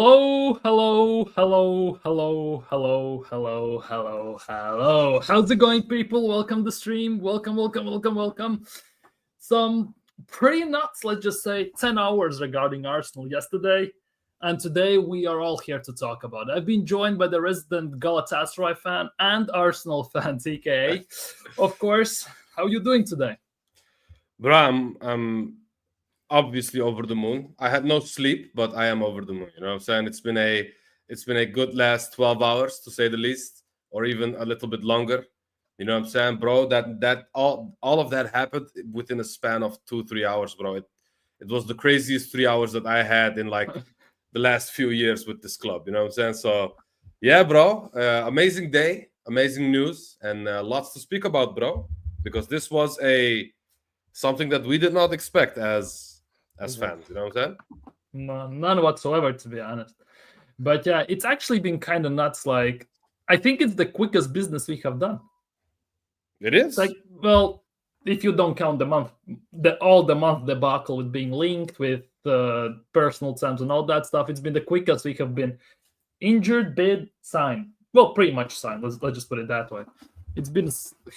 Hello, hello, hello, hello, hello, hello, hello, hello. How's it going, people? Welcome to the stream. Welcome. Some pretty nuts, let's just say, 10 hours regarding Arsenal yesterday. And today we are all here to talk about it. I've been joined by the resident Galatasaray fan and Arsenal fan, TK. Of course, how are you doing today? Bro, I'm obviously over the moon. I had no sleep, but I am over the moon. You know what I'm saying? It's been a good last 12 hours to say the least, or even a little bit longer. You know what I'm saying, bro? That all of that happened within a span of 2-3 hours, bro. It was the craziest 3 hours that I had in like the last few years with this club. You know what I'm saying? So yeah, bro. Amazing day, amazing news, and lots to speak about, bro. Because this was something that we did not expect as fans. You know what I'm saying? No, none whatsoever, to be honest. But yeah, it's actually been kind of nuts. Like, I think it's the quickest business we have done. It is. Like, well, if you don't count the month debacle with being linked with personal terms and all that stuff, it's been the quickest we have been injured, bid, signed. Well, pretty much signed. Let's just put it that way. It's been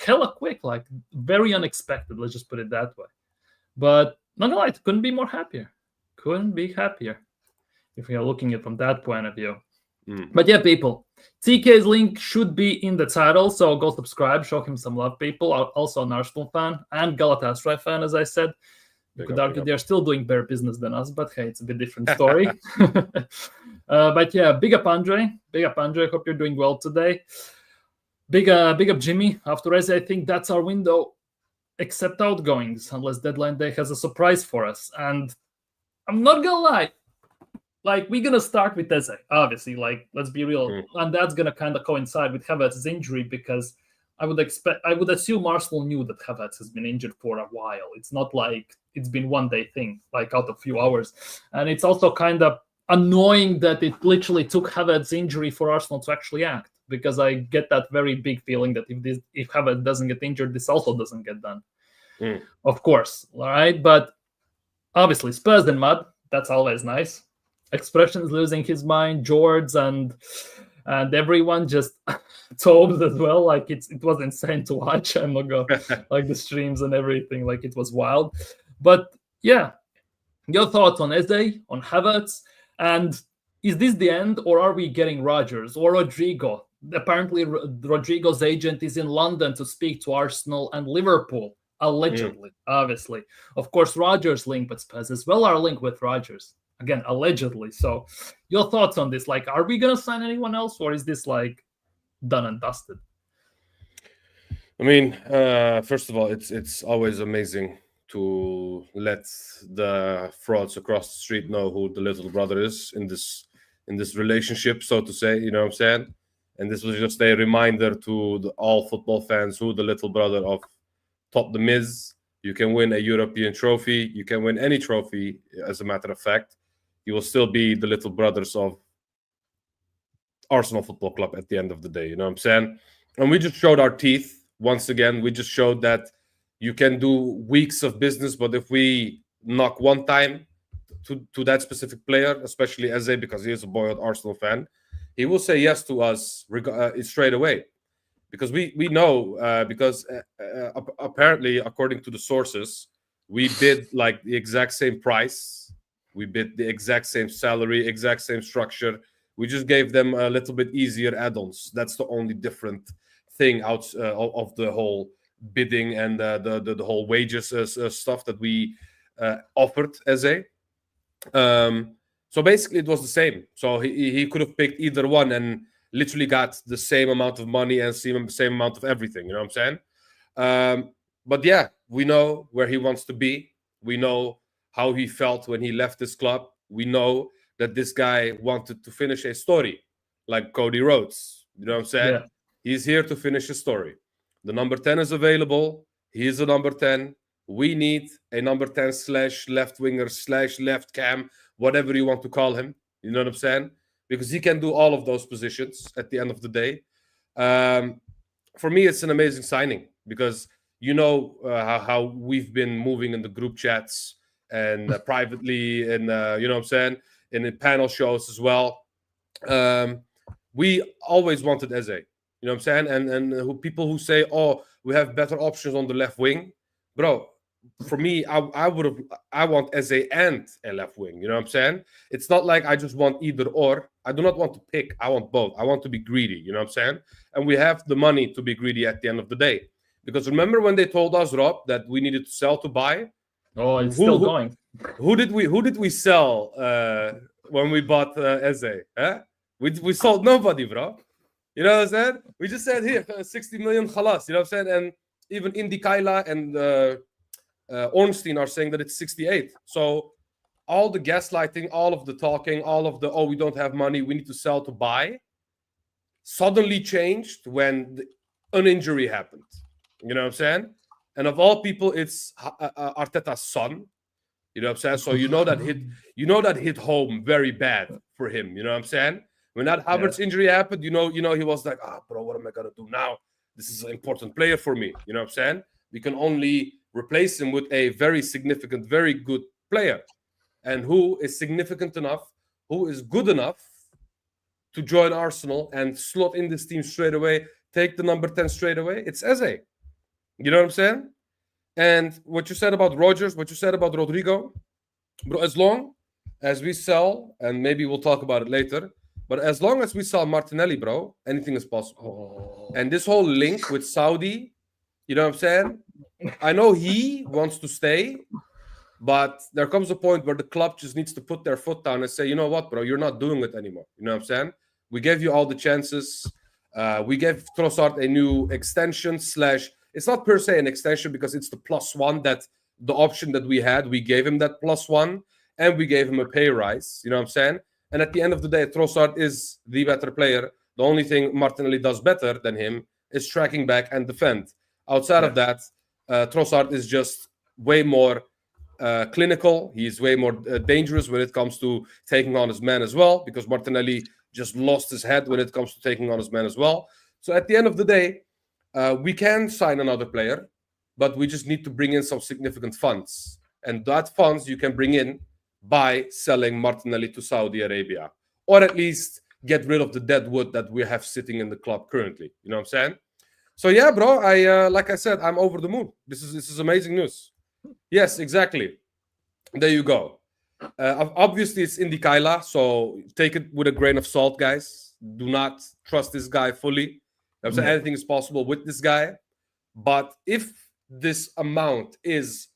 hella quick, like very unexpected. Let's just put it that way. But not gonna lie, couldn't be more happier. Couldn't be happier if we are looking at it from that point of view. But yeah, people, TK's link should be in the title, so go subscribe, show him some love, people. Also an Arsenal fan and Galatasaray fan, as I said. You could argue they're still doing better business than us, but hey, it's a bit different story. But yeah, big up Andre. Hope you're doing well today. Big up Jimmy. After Eze, I think that's our window, except outgoings, unless deadline day has a surprise for us. And I'm not gonna lie, like, we're gonna start with Eze, obviously. Like, let's be real, and that's gonna kind of coincide with Havertz's injury, because I would assume Arsenal knew that Havertz has been injured for a while. It's not like it's been one day thing, like out of a few hours. And it's also kind of annoying that it literally took Havertz's injury for Arsenal to actually act, because I get that very big feeling that if Havertz doesn't get injured, this also doesn't get done. Of course, all right? But obviously, Spurs in mud, that's always nice. Expressions losing his mind, George and everyone just told as well. Like, it was insane to watch. I'm not gonna like the streams and everything. Like, it was wild. But yeah, your thoughts on Eze, on Havertz, and is this the end, or are we getting Rodgers or Rodrigo? Apparently, Rodrigo's agent is in London to speak to Arsenal and Liverpool, allegedly. Obviously, of course, Rodgers linked with Spurs as well. Are linked with Rodgers. Again, allegedly. So your thoughts on this? Like, are we going to sign anyone else, or is this like done and dusted? I mean, first of all, it's always amazing to let the frauds across the street know who the little brother is in this relationship, so to say. You know what I'm saying? And this was just a reminder to all football fans who the little brother of Tottenham is. You can win a European trophy. You can win any trophy, as a matter of fact. You will still be the little brothers of Arsenal Football Club at the end of the day. You know what I'm saying? And we just showed our teeth once again. We just showed that you can do weeks of business, but if we knock one time to that specific player, especially Eze, because he is a boyhood Arsenal fan, he will say yes to us straight away. Because we know, because apparently, according to the sources, we bid like the exact same price. We bid the exact same salary, exact same structure. We just gave them a little bit easier add-ons. That's the only different thing out of the whole bidding and the whole wages stuff that we offered as a. So basically, it was the same. So he could have picked either one and literally got the same amount of money and same amount of everything. You know what I'm saying? But yeah, we know where he wants to be. We know how he felt when he left this club. We know that this guy wanted to finish a story, like Cody Rhodes. You know what I'm saying? Yeah. He's here to finish a story. The number 10 is available. He is a number 10. We need a number 10 / left winger / left cam, whatever you want to call him. You know what I'm saying? Because he can do all of those positions at the end of the day. For me, it's an amazing signing, because you know how we've been moving in the group chats and privately, and you know what I'm saying, the panel shows as well. We always wanted Eze. You know what I'm saying? And people who say, "Oh, we have better options on the left wing," bro. For me, I want Eze and a left wing. You know what I'm saying? It's not like I just want either or. I do not want to pick. I want both. I want to be greedy. You know what I'm saying? And we have the money to be greedy at the end of the day. Because remember when they told us, Rob, that we needed to sell to buy? Oh, it's still going. Who did we sell when we bought Eze? Huh? We sold nobody, bro. You know what I'm saying? We just said here 60 million khalas. You know what I'm saying? And even Indy Kaila and Ornstein are saying that it's 68. So all the gaslighting, all of the talking, all of the we don't have money, we need to sell to buy, suddenly changed when an injury happened. You know what I'm saying? And of all people, it's Arteta's son. You know what I'm saying? So you know that hit home very bad for him. You know what I'm saying? When that Havertz injury happened, you know, he was like, bro, what am I gonna do now? This is an important player for me. You know what I'm saying? We can only replace him with a very significant, very good player. And who is significant enough, who is good enough to join Arsenal and slot in this team straight away, take the number 10 straight away? It's Eze. You know what I'm saying? And what you said about Rodgers, what you said about Rodrigo, bro, as long as we sell, and maybe we'll talk about it later, but as long as we sell Martinelli, bro, anything is possible. And this whole link with Saudi, you know what I'm saying? I know he wants to stay, but there comes a point where the club just needs to put their foot down and say, you know what, bro, you're not doing it anymore. You know what I'm saying? We gave you all the chances. We gave Trossard a new extension / it's not per se an extension because it's the +1 that the option that we had. We gave him that +1 and we gave him a pay rise. You know what I'm saying? And at the end of the day, Trossard is the better player. The only thing Martinelli does better than him is tracking back and defend. Outside of that, Trossard is just way more clinical. He's way more dangerous when it comes to taking on his man as well, because Martinelli just lost his head when it comes to taking on his man as well. So at the end of the day, we can sign another player, but we just need to bring in some significant funds. And that funds you can bring in by selling Martinelli to Saudi Arabia, or at least get rid of the dead wood that we have sitting in the club currently. You know what I'm saying? So yeah, bro, like I said, I'm over the moon. This is amazing news. Yes, exactly. There you go. Obviously, it's Indy Kaila, so take it with a grain of salt, guys. Do not trust this guy fully. I'm saying anything is possible with this guy. But if this amount is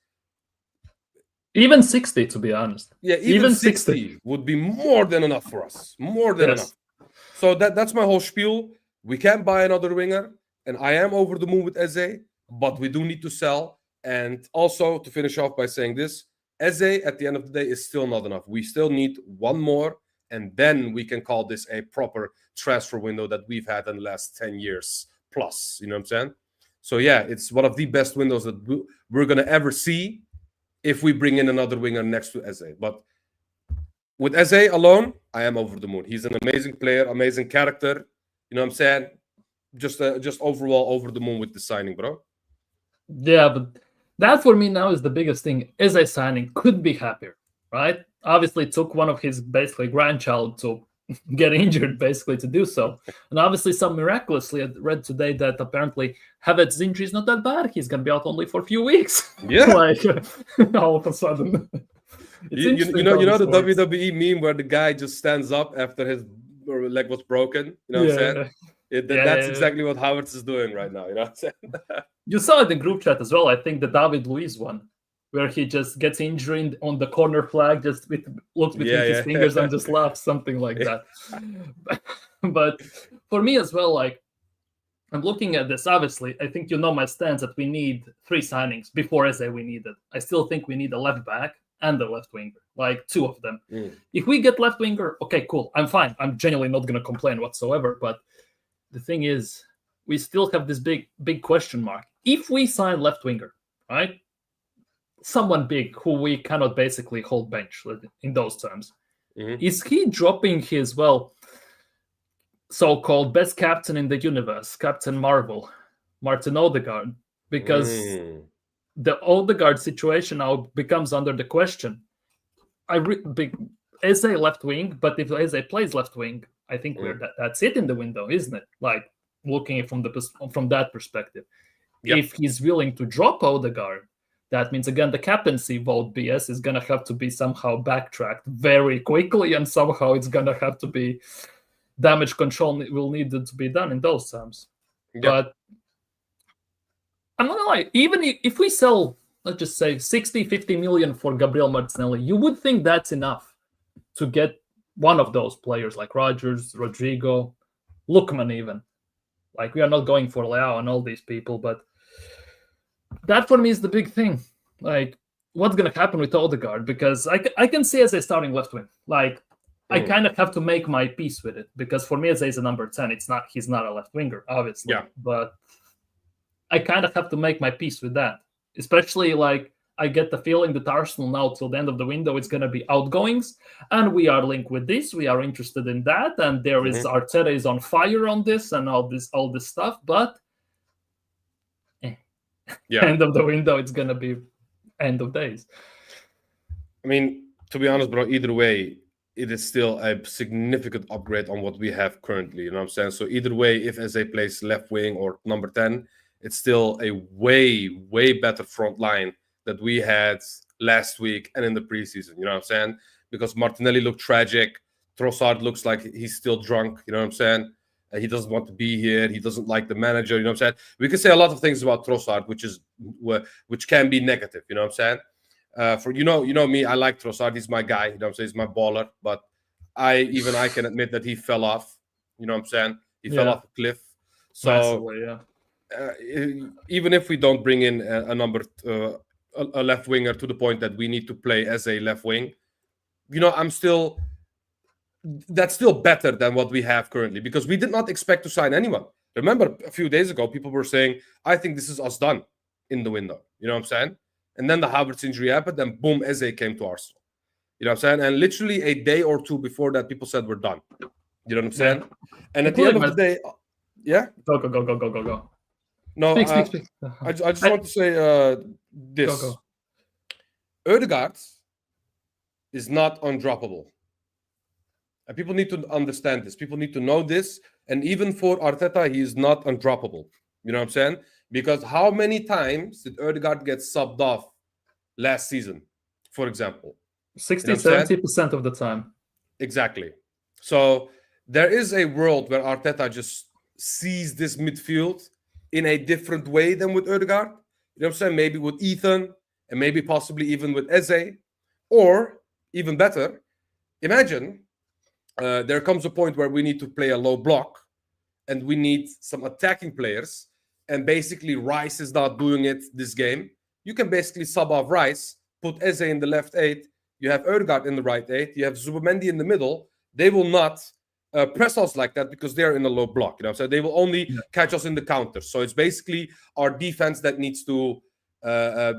even 60, to be honest. Yeah, even 60 would be more than enough for us. More than enough. So that's my whole spiel. We can buy another winger, and I am over the moon with Eze, but we do need to sell. And also, to finish off by saying this, Eze, at the end of the day, is still not enough. We still need one more, and then we can call this a proper transfer window that we've had in the last 10 years plus. You know what I'm saying? So yeah, it's one of the best windows that we're going to ever see if we bring in another winger next to Eze. But with Eze alone, I am over the moon. He's an amazing player, amazing character. You know what I'm saying? Just overall over the moon with the signing, bro. Yeah, but that for me now is the biggest thing. Eze signing could be happier, right? Obviously, it took one of his basically grandchild to get injured basically to do so. And obviously, some miraculously, I read today that apparently Havertz's injury is not that bad. He's going to be out only for a few weeks. Yeah. Like, all of a sudden. You know the WWE meme where the guy just stands up after his leg was broken? You know what I'm saying? That's exactly what Havertz is doing right now. You know what I'm saying? You saw it in group chat as well. I think the David Luiz one, where he just gets injured on the corner flag, just looks between his fingers and just laughs, something like that. But for me as well, like, I'm looking at this, obviously, I think you know my stance that we need 3 signings before Eze we needed. I still think we need a left back and a left winger, like 2 of them. If we get left winger, okay, cool, I'm fine. I'm genuinely not going to complain whatsoever. But the thing is, we still have this big question mark. If we sign left winger, right, someone big who we cannot basically hold bench in those terms, is he dropping his, so-called best captain in the universe, Captain Marvel, Martin Odegaard? Because the Odegaard situation now becomes under the question. Eze left wing, but if Eze plays left wing, I think that's it in the window, isn't it? Like looking from that perspective. Yep. If he's willing to drop Odegaard, that means again the captaincy vote BS is gonna have to be somehow backtracked very quickly, and somehow it's gonna have to be damage control will need to be done in those terms. Yep. But I'm not gonna lie, even if we sell, let's just say 50 million for Gabriel Martinelli, you would think that's enough to get one of those players like Rodgers, Rodrigo, Lookman even. Like, we are not going for Leao and all these people, but that for me is the big thing. Like, what's going to happen with Odegaard? Because I can see as a starting left wing. Like, I kind of have to make my peace with it, because for me, as a number 10, he's not a left winger, obviously. Yeah. But I kind of have to make my peace with that. Especially, like, I get the feeling that Arsenal now, till the end of the window, it's going to be outgoings, and we are linked with this. We are interested in that, and there is Arteta is on fire on this and all this stuff. But end of the window, it's going to be end of days. I mean, to be honest, bro, either way, it is still a significant upgrade on what we have currently. You know what I'm saying? So either way, if Eze plays left wing or number 10, it's still a way, way better front line that we had last week and in the preseason, you know what I'm saying? Because Martinelli looked tragic. Trossard looks like he's still drunk, you know what I'm saying? He doesn't want to be here. He doesn't like the manager, you know what I'm saying? We can say a lot of things about Trossard, which can be negative, you know what I'm saying? For you know me, I like Trossard. He's my guy, you know what I'm saying? He's my baller. But I can admit that he fell off, you know what I'm saying? He fell off a cliff. So massively, even if we don't bring in a left winger to the point that we need to play as a left wing, you know, that's still better than what we have currently, because we did not expect to sign anyone. Remember, a few days ago, people were saying, I think this is us done in the window. You know what I'm saying? And then the Havertz injury happened, and boom, Eze came to Arsenal. You know what I'm saying? And literally a day or two before that, people said we're done. You know what I'm saying? And at the end of the day, Go. No, speak. I just want to say this. Go. Odegaard is not undroppable. And people need to understand this. People need to know this. And even for Arteta, he is not undroppable. You know what I'm saying? Because how many times did Odegaard get subbed off last season, for example? 60-70% of the time. Exactly. So there is a world where Arteta just sees this midfield in a different way than with Odegaard. You know what I'm saying? Maybe with Ethan, and maybe possibly even with Eze. Or, even better, imagine there comes a point where we need to play a low block, and we need some attacking players, and basically Rice is not doing it this game. You can basically sub off Rice, put Eze in the left 8, you have Odegaard in the right 8, you have Zubimendi in the middle. They will not press us like that because they're in a low block. You know what I'm saying? They will only catch us in the counter. So it's basically our defense that needs to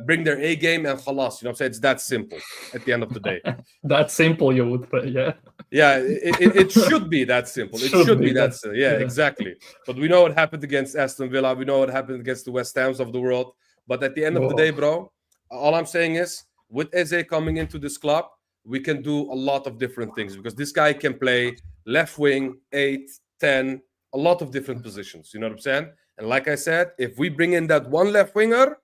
bring their A game and khalas. You know what I'm saying? It's that simple at the end of the day. That simple, you would say, yeah. Yeah, it should be that simple. It should be that simple. Yeah, exactly. But we know what happened against Aston Villa. We know what happened against the West Hams of the world. But at the end of the day, bro, all I'm saying is, with Eze coming into this club, we can do a lot of different things, because this guy can play left wing, 8, 10, a lot of different positions. You know what I'm saying? And like I said, if we bring in that one left winger,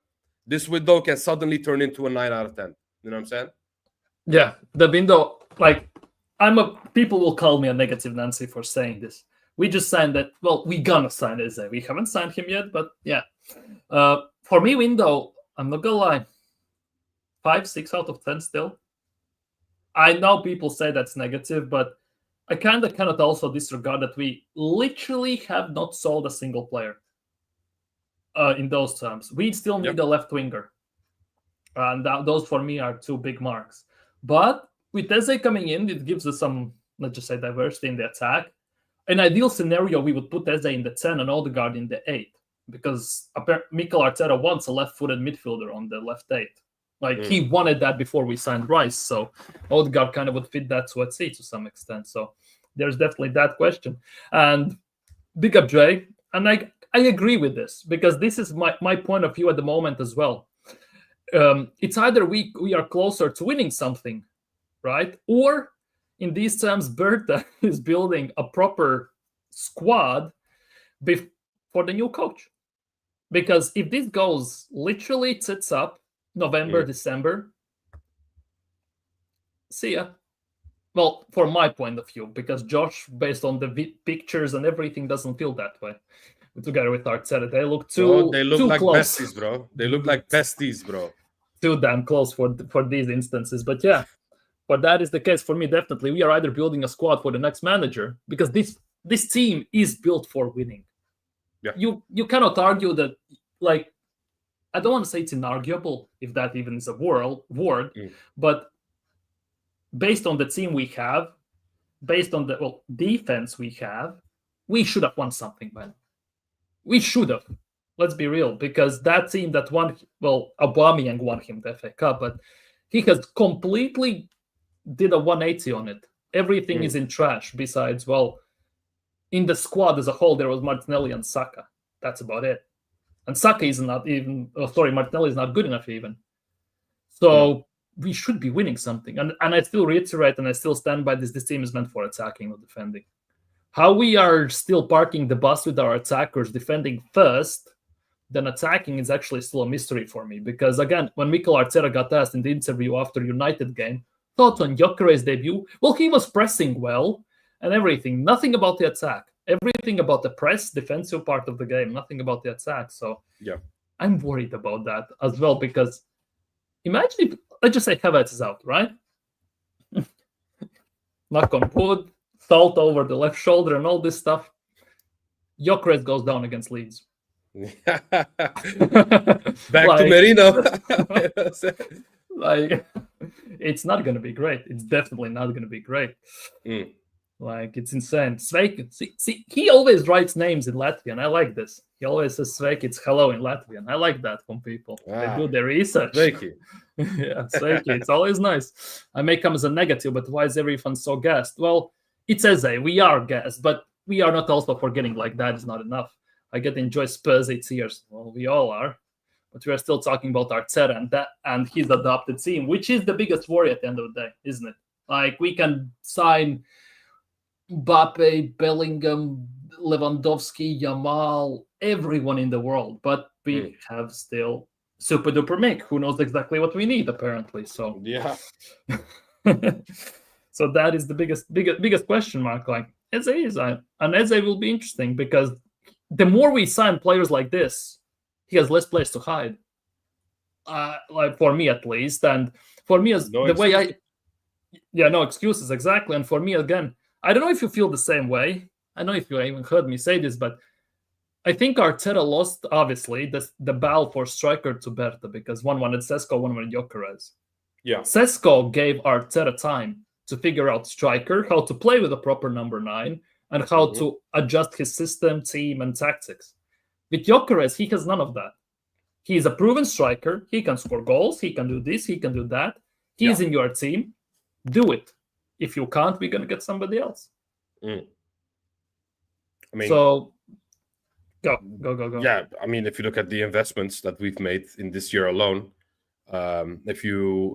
this window can suddenly turn into a 9 out of 10. You know what I'm saying? Yeah, the window, like, people will call me a negative Nancy for saying this. We just signed that. Well, we gonna sign Eze. We haven't signed him yet, but yeah. For me, window, I'm not gonna lie, 5, 6 out of 10 still. I know people say that's negative, but I kind of cannot also disregard that we literally have not sold a single player in those terms. We still need a left winger. And those for me are 2 big marks. But with Eze coming in, it gives us some, let's just say, diversity in the attack. An ideal scenario, we would put Eze in the 10 and Odegaard in the 8. Because Mikel Arteta wants a left-footed midfielder on the left 8. Like, he wanted that before we signed Rice. So Odegaard kind of would fit that to a C to some extent. So there's definitely that question. And big up Jay. And I agree with this, because this is my point of view at the moment as well. It's either we are closer to winning something, right? Or in these terms, Berta is building a proper squad for the new coach. Because if this goes literally tits up November, December, see ya. Well, from my point of view, because Josh, based on the pictures and everything, doesn't feel that way. Together with Arteta, they look too like close. besties, bro. They look like besties, bro. Too damn close for these instances. But yeah, but that is the case for me. Definitely, we are either building a squad for the next manager, because this team is built for winning. Yeah. You cannot argue that. Like, I don't want to say it's inarguable, if that even is a word, but based on the team we have, based on the defense we have, we should have won something, man. We should have. Let's be real, because that team that won, Aubameyang won him the FA Cup, but he has completely did a 180 on it. Everything is in trash. Besides, in the squad as a whole, there was Martinelli and Saka. That's about it. And Saka is not even. Martinelli is not good enough even. So we should be winning something. And I still reiterate, and I still stand by this. This team is meant for attacking, not defending. How we are still parking the bus with our attackers, defending first, then attacking is actually still a mystery for me. Because again, when Mikel Arteta got asked in the interview after United game, thoughts on Gyökeres' debut, he was pressing well and everything. Nothing about the attack. Everything about the press, defensive part of the game. Nothing about the attack. So yeah, I'm worried about that as well, because imagine if, let's just say Havertz is out, right? Knock on wood, salt over the left shoulder and all this stuff. Gyökeres goes down against Leeds. Back to Merino. It's not going to be great. It's definitely not going to be great. It's insane. Sveiki. See, he always writes names in Latvian. I like this. He always says Sveiki, it's hello in Latvian. I like that from people. They do their research. Sveiki. Yeah, Sveiki. It's always nice. I may come as a negative, but why is everyone so gassed? Well, it's Eze. We are gassed, but we are not also forgetting like that is not enough. I get to enjoy Spurs 8 years. Well, we all are. But we are still talking about Arteta and his adopted team, which is the biggest worry at the end of the day, isn't it? We can sign Mbappe, Bellingham, Lewandowski, Yamal, everyone in the world, but we have still super duper Mick, who knows exactly what we need, apparently. So yeah. So that is the biggest question mark. Eze is, and Eze will be interesting, because the more we sign players like this, he has less place to hide. For me at least, and for me as no excuses, exactly. And for me again, I don't know if you feel the same way. I don't know if you even heard me say this, but I think Arteta lost, obviously, the battle for striker to Berta, because one wanted Sesko, one wanted Gyökeres. Yeah. Sesko gave Arteta time to figure out striker, how to play with a proper number 9, and how to adjust his system, team, and tactics. With Gyökeres, he has none of that. He is a proven striker. He can score goals. He can do this. He can do that. He's in your team. Do it. If you can't, we're going to get somebody else. I mean, so go. Yeah, I mean, if you look at the investments that we've made in this year alone, if you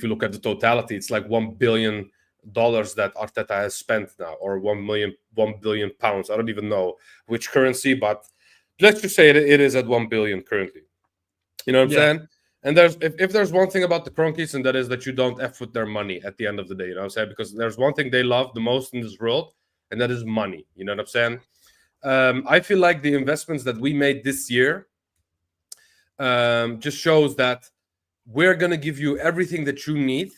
look at the totality, it's like $1 billion that Arteta has spent now, or 1 billion pounds. I don't even know which currency, but let's just say it is at 1 billion currently. You know what I'm saying? And if there's one thing about the Kroenkes, and that is that you don't F with their money at the end of the day. You know what I'm saying? Because there's one thing they love the most in this world, and that is money. You know what I'm saying? I feel like the investments that we made this year just shows that we're going to give you everything that you need.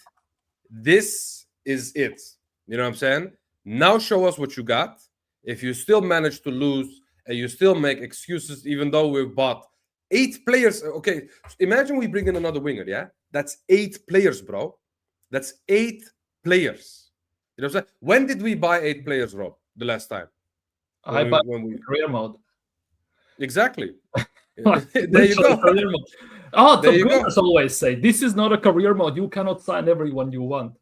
This is it. You know what I'm saying? Now show us what you got. If you still manage to lose and you still make excuses, even though we bought 8 players. Okay, imagine we bring in another winger, yeah? That's 8 players, bro. That's 8 players. You know what I'm saying? When did we buy 8 players, Rob, the last time? I bought career mode. Exactly. There you go. Career mode. Oh, the Gunners always say, this is not a career mode. You cannot sign everyone you want.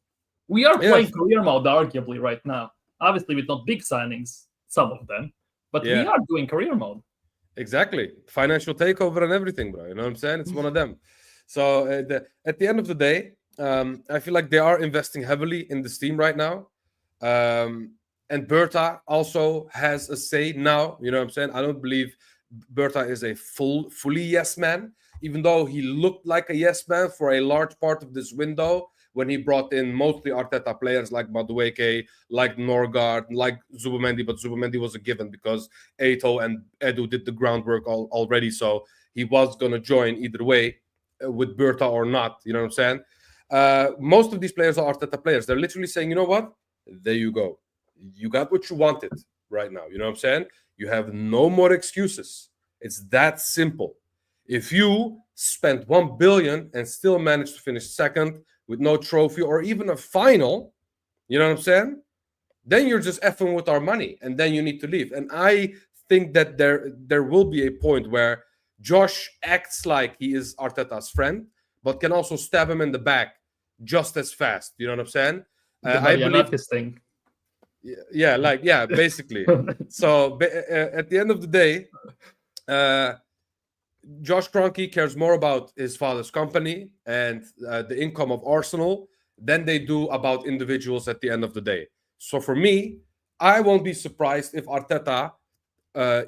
We are playing career mode, arguably, right now. Obviously, with not big signings, some of them. But we are doing career mode. Exactly. Financial takeover and everything, bro. You know what I'm saying? It's one of them. So at the end of the day, I feel like they are investing heavily in this team right now. And Berta also has a say now. You know what I'm saying? I don't believe Berta is a fully yes man, even though he looked like a yes man for a large part of this window when he brought in mostly Arteta players like Madueke, like Norgard, like Zubimendi, but Zubimendi was a given because Eto and Edu did the groundwork already, so he was going to join either way with Berta or not, you know what I'm saying? Most of these players are Arteta players. They're literally saying, you know what? There you go. You got what you wanted right now, you know what I'm saying? You have no more excuses. It's that simple. If you spent 1 billion and still managed to finish second with no trophy or even a final, you know what I'm saying? Then you're just effing with our money and then you need to leave. And I think that there will be a point where Josh acts like he is Arteta's friend, but can also stab him in the back just as fast. You know what I'm saying? I believe this thing. Yeah, basically. So at the end of the day, Josh Kroenke cares more about his father's company and the income of Arsenal than they do about individuals at the end of the day. So for me, I won't be surprised if Arteta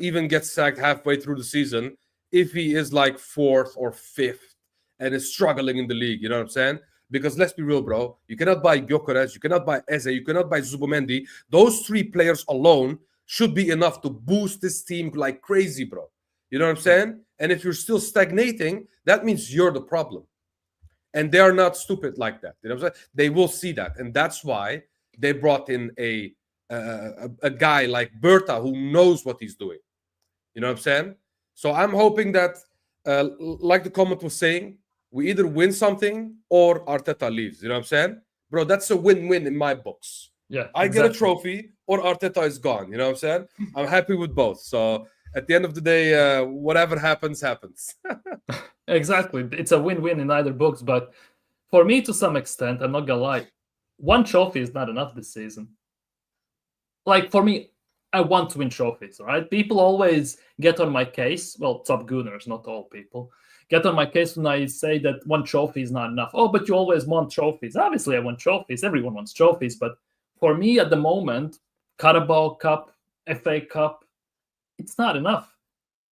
even gets sacked halfway through the season if he is like 4th or 5th and is struggling in the league. You know what I'm saying? Because let's be real, bro. You cannot buy Gyökeres, you cannot buy Eze, you cannot buy Zubimendi. Those 3 players alone should be enough to boost this team like crazy, bro. You know what I'm saying? And if you're still stagnating, that means you're the problem. And they are not stupid like that. You know what I'm saying? They will see that. And that's why they brought in a guy like Berta who knows what he's doing. You know what I'm saying? So I'm hoping that, like the comment was saying, we either win something or Arteta leaves. You know what I'm saying? Bro, that's a win-win in my books. Yeah, I get a trophy or Arteta is gone. You know what I'm saying? I'm happy with both. So at the end of the day, whatever happens, happens. Exactly. It's a win-win in either books. But for me, to some extent, I'm not going to lie, 1 trophy is not enough this season. Like, for me, I want to win trophies, all right? People always get on my case. Well, top gooners, not all people. Get on my case when I say that 1 trophy is not enough. Oh, but you always want trophies. Obviously, I want trophies. Everyone wants trophies. But for me, at the moment, Carabao Cup, FA Cup, it's not enough.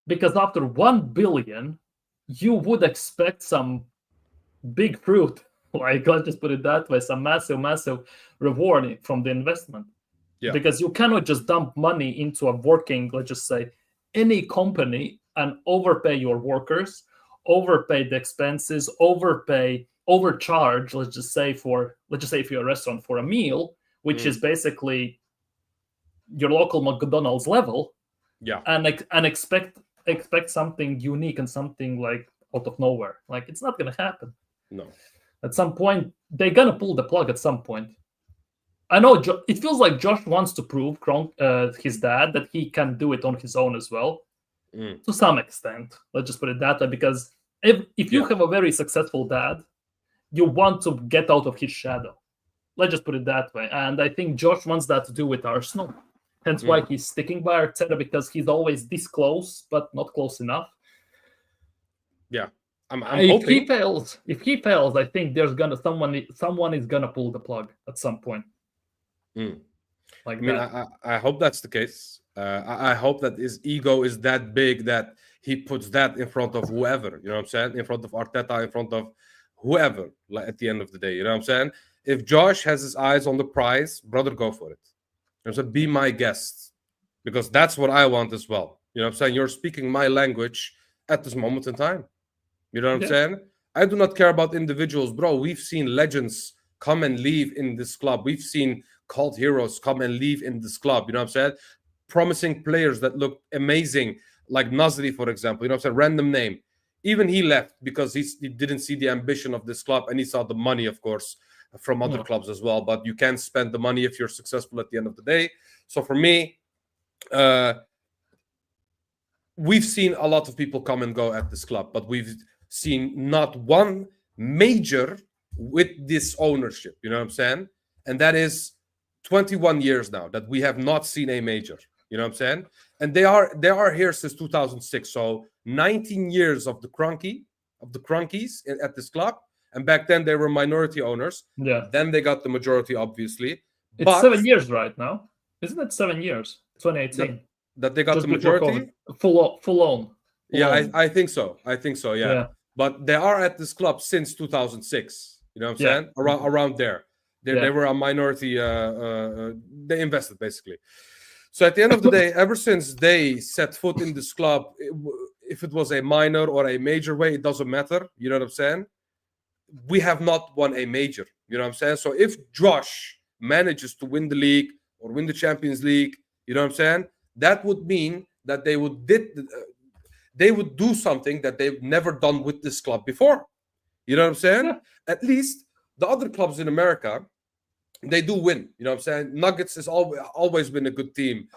Because after 1 billion, you would expect some big fruit. Like, let's just put it that way, some massive reward from the investment. Yeah. Because you cannot just dump money into a working, let's just say, any company and overpay your workers, overpay the expenses, overcharge, let's just say if you're a restaurant for a meal, which is basically your local McDonald's level. Yeah. And expect something unique and something like out of nowhere. Like, it's not going to happen. No. At some point, they're going to pull the plug at some point. I know it feels like Josh wants to prove his dad that he can do it on his own as well, to some extent. Let's just put it that way, because if you have a very successful dad, you want to get out of his shadow. Let's just put it that way. And I think Josh wants that to do with Arsenal. Hence why he's sticking by Arteta, because he's always this close, but not close enough. Yeah. I'm if hoping. If he fails, I think there's someone is gonna pull the plug at some point. Like, I hope that's the case. I hope that his ego is that big that he puts that in front of whoever, you know what I'm saying? In front of Arteta, in front of whoever, like, at the end of the day, you know what I'm saying? If Josh has his eyes on the prize, brother, go for it. You know what I'm saying? Be my guest, because that's what I want as well. You know what I'm saying? You're speaking my language at this moment in time. You know what I'm saying? I do not care about individuals, bro. We've seen legends come and leave in this club. We've seen cult heroes come and leave in this club. You know what I'm saying? Promising players that look amazing, like Nasri, for example. You know what I'm saying? Random name. Even he left because he didn't see the ambition of this club, and he saw the money, of course, from other clubs as well. But you can't spend the money if you're successful at the end of the day. So for me, we've seen a lot of people come and go at this club, but we've seen not one major with this ownership. You know what I'm saying? And that is 21 years now that we have not seen a major. You know what I'm saying? And they are here since 2006. So 19 years of the Kroenkes at this club. And back then they were minority owners. Yeah. Then they got the majority, obviously. It's But 7 years right now. Isn't it 7 years? 2018. that they got Just the before majority. COVID. Full on. Yeah, I think so. I think so. Yeah. Yeah. But they are at this club since 2006. You know what I'm Yeah. saying? Around there. They Yeah. were a minority. They invested basically. So at the end of the day, ever since they set foot in this club, if it was a minor or a major way, it doesn't matter. You know what I'm saying? We have not won a major. You know what I'm saying? So if Josh manages to win the league or win the Champions League, you know what I'm saying? That would mean that they would do something that they've never done with this club before. You know what I'm saying? Yeah. At least the other clubs in America, they do win. You know what I'm saying? Nuggets has always been a good team.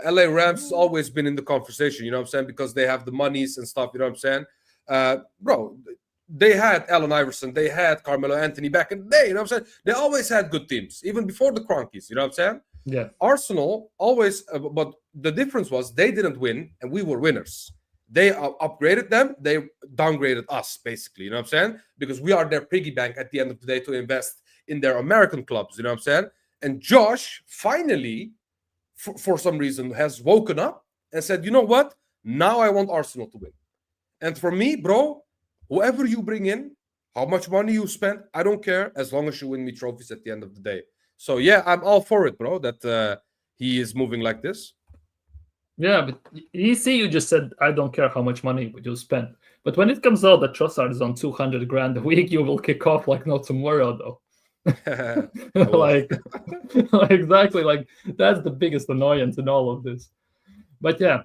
LA Rams has always been in the conversation. You know what I'm saying? Because they have the monies and stuff. You know what I'm saying? Bro, they had Allen Iverson. They had Carmelo Anthony back in the day. You know what I'm saying? They always had good teams, even before the Kroenkes. You know what I'm saying? Yeah. Arsenal always, but the difference was they didn't win and we were winners. They upgraded them. They downgraded us, basically. You know what I'm saying? Because we are their piggy bank at the end of the day to invest in their American clubs. You know what I'm saying? And Josh finally, for some reason, has woken up and said, you know what? Now I want Arsenal to win. And for me, bro, whoever you bring in, how much money you spend, I don't care, as long as you win me trophies at the end of the day. So, yeah, I'm all for it, bro, that he is moving like this. Yeah, but you see, you just said, I don't care how much money you spend. But when it comes out that Trossard is on 200 grand a week, you will kick off like no tomorrow, though. like exactly, like that's the biggest annoyance in all of this. But yeah,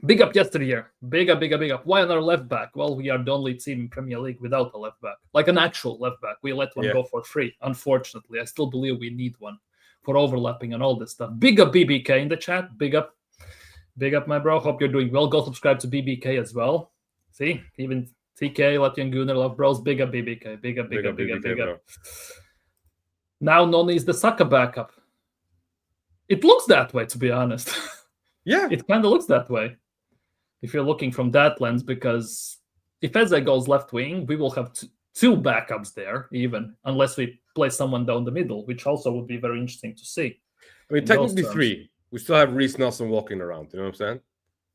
big up yesterday. Big up. Why another left back? Well, we are the only team in Premier League without a left back, like an actual left back. We let one go for free. Unfortunately, I still believe we need one for overlapping and all this stuff. Big up BBK in the chat. Big up, my bro. Hope you're doing well. Go subscribe to BBK as well. See, even TK, Latvian Gunnar, love bros. Big up BBK. Big up. Now Noni is the Saka backup. It looks that way, to be honest. Yeah. It kind of looks that way. If you're looking from that lens, because if Eze goes left wing, we will have two backups there, even, unless we play someone down the middle, which also would be very interesting to see. I mean, technically three. We still have Reece Nelson walking around, you know what I'm saying?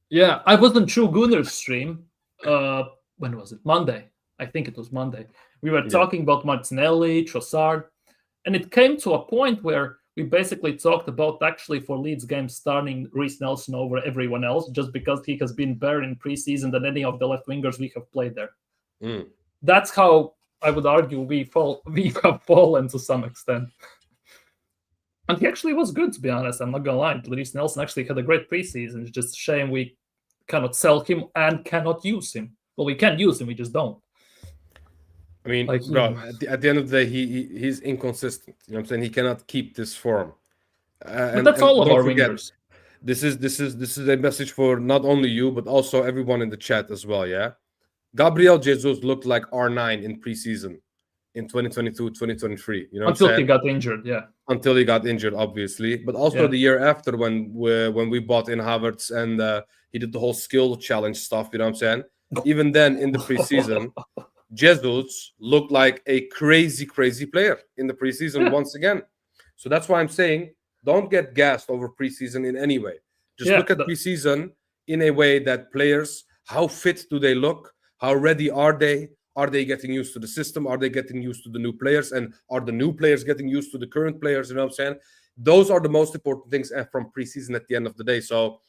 Yeah, I wasn't through Gunnar's stream. When was it? Monday. I think it was Monday. We were talking about Martinelli, Trossard, and it came to a point where we basically talked about actually for Leeds games starting Reece Nelson over everyone else just because he has been better in preseason than any of the left wingers we have played there. That's how I would argue we have fallen to some extent. And he actually was good, to be honest. I'm not going to lie. Reece Nelson actually had a great preseason. It's just a shame we cannot sell him and cannot use him. Well, we can use him, we just don't. I mean, bro, at the end of the day, he's inconsistent. You know what I'm saying? He cannot keep this form. But that's all of our wingers. This is a message for not only you, but also everyone in the chat as well, yeah? Gabriel Jesus looked like R9 in preseason in 2022, 2023. You know what I'm saying? Until he got injured, yeah. Until he got injured, obviously. But also the year after when we bought in Havertz and he did the whole skill challenge stuff, you know what I'm saying? Even then, in the preseason, Jesus looked like a crazy player in the preseason once again. So that's why I'm saying don't get gassed over preseason in any way. Just look at preseason in a way that players, how fit do they look? How ready are they? Are they getting used to the system? Are they getting used to the new players? And are the new players getting used to the current players? You know what I'm saying? Those are the most important things from preseason at the end of the day. So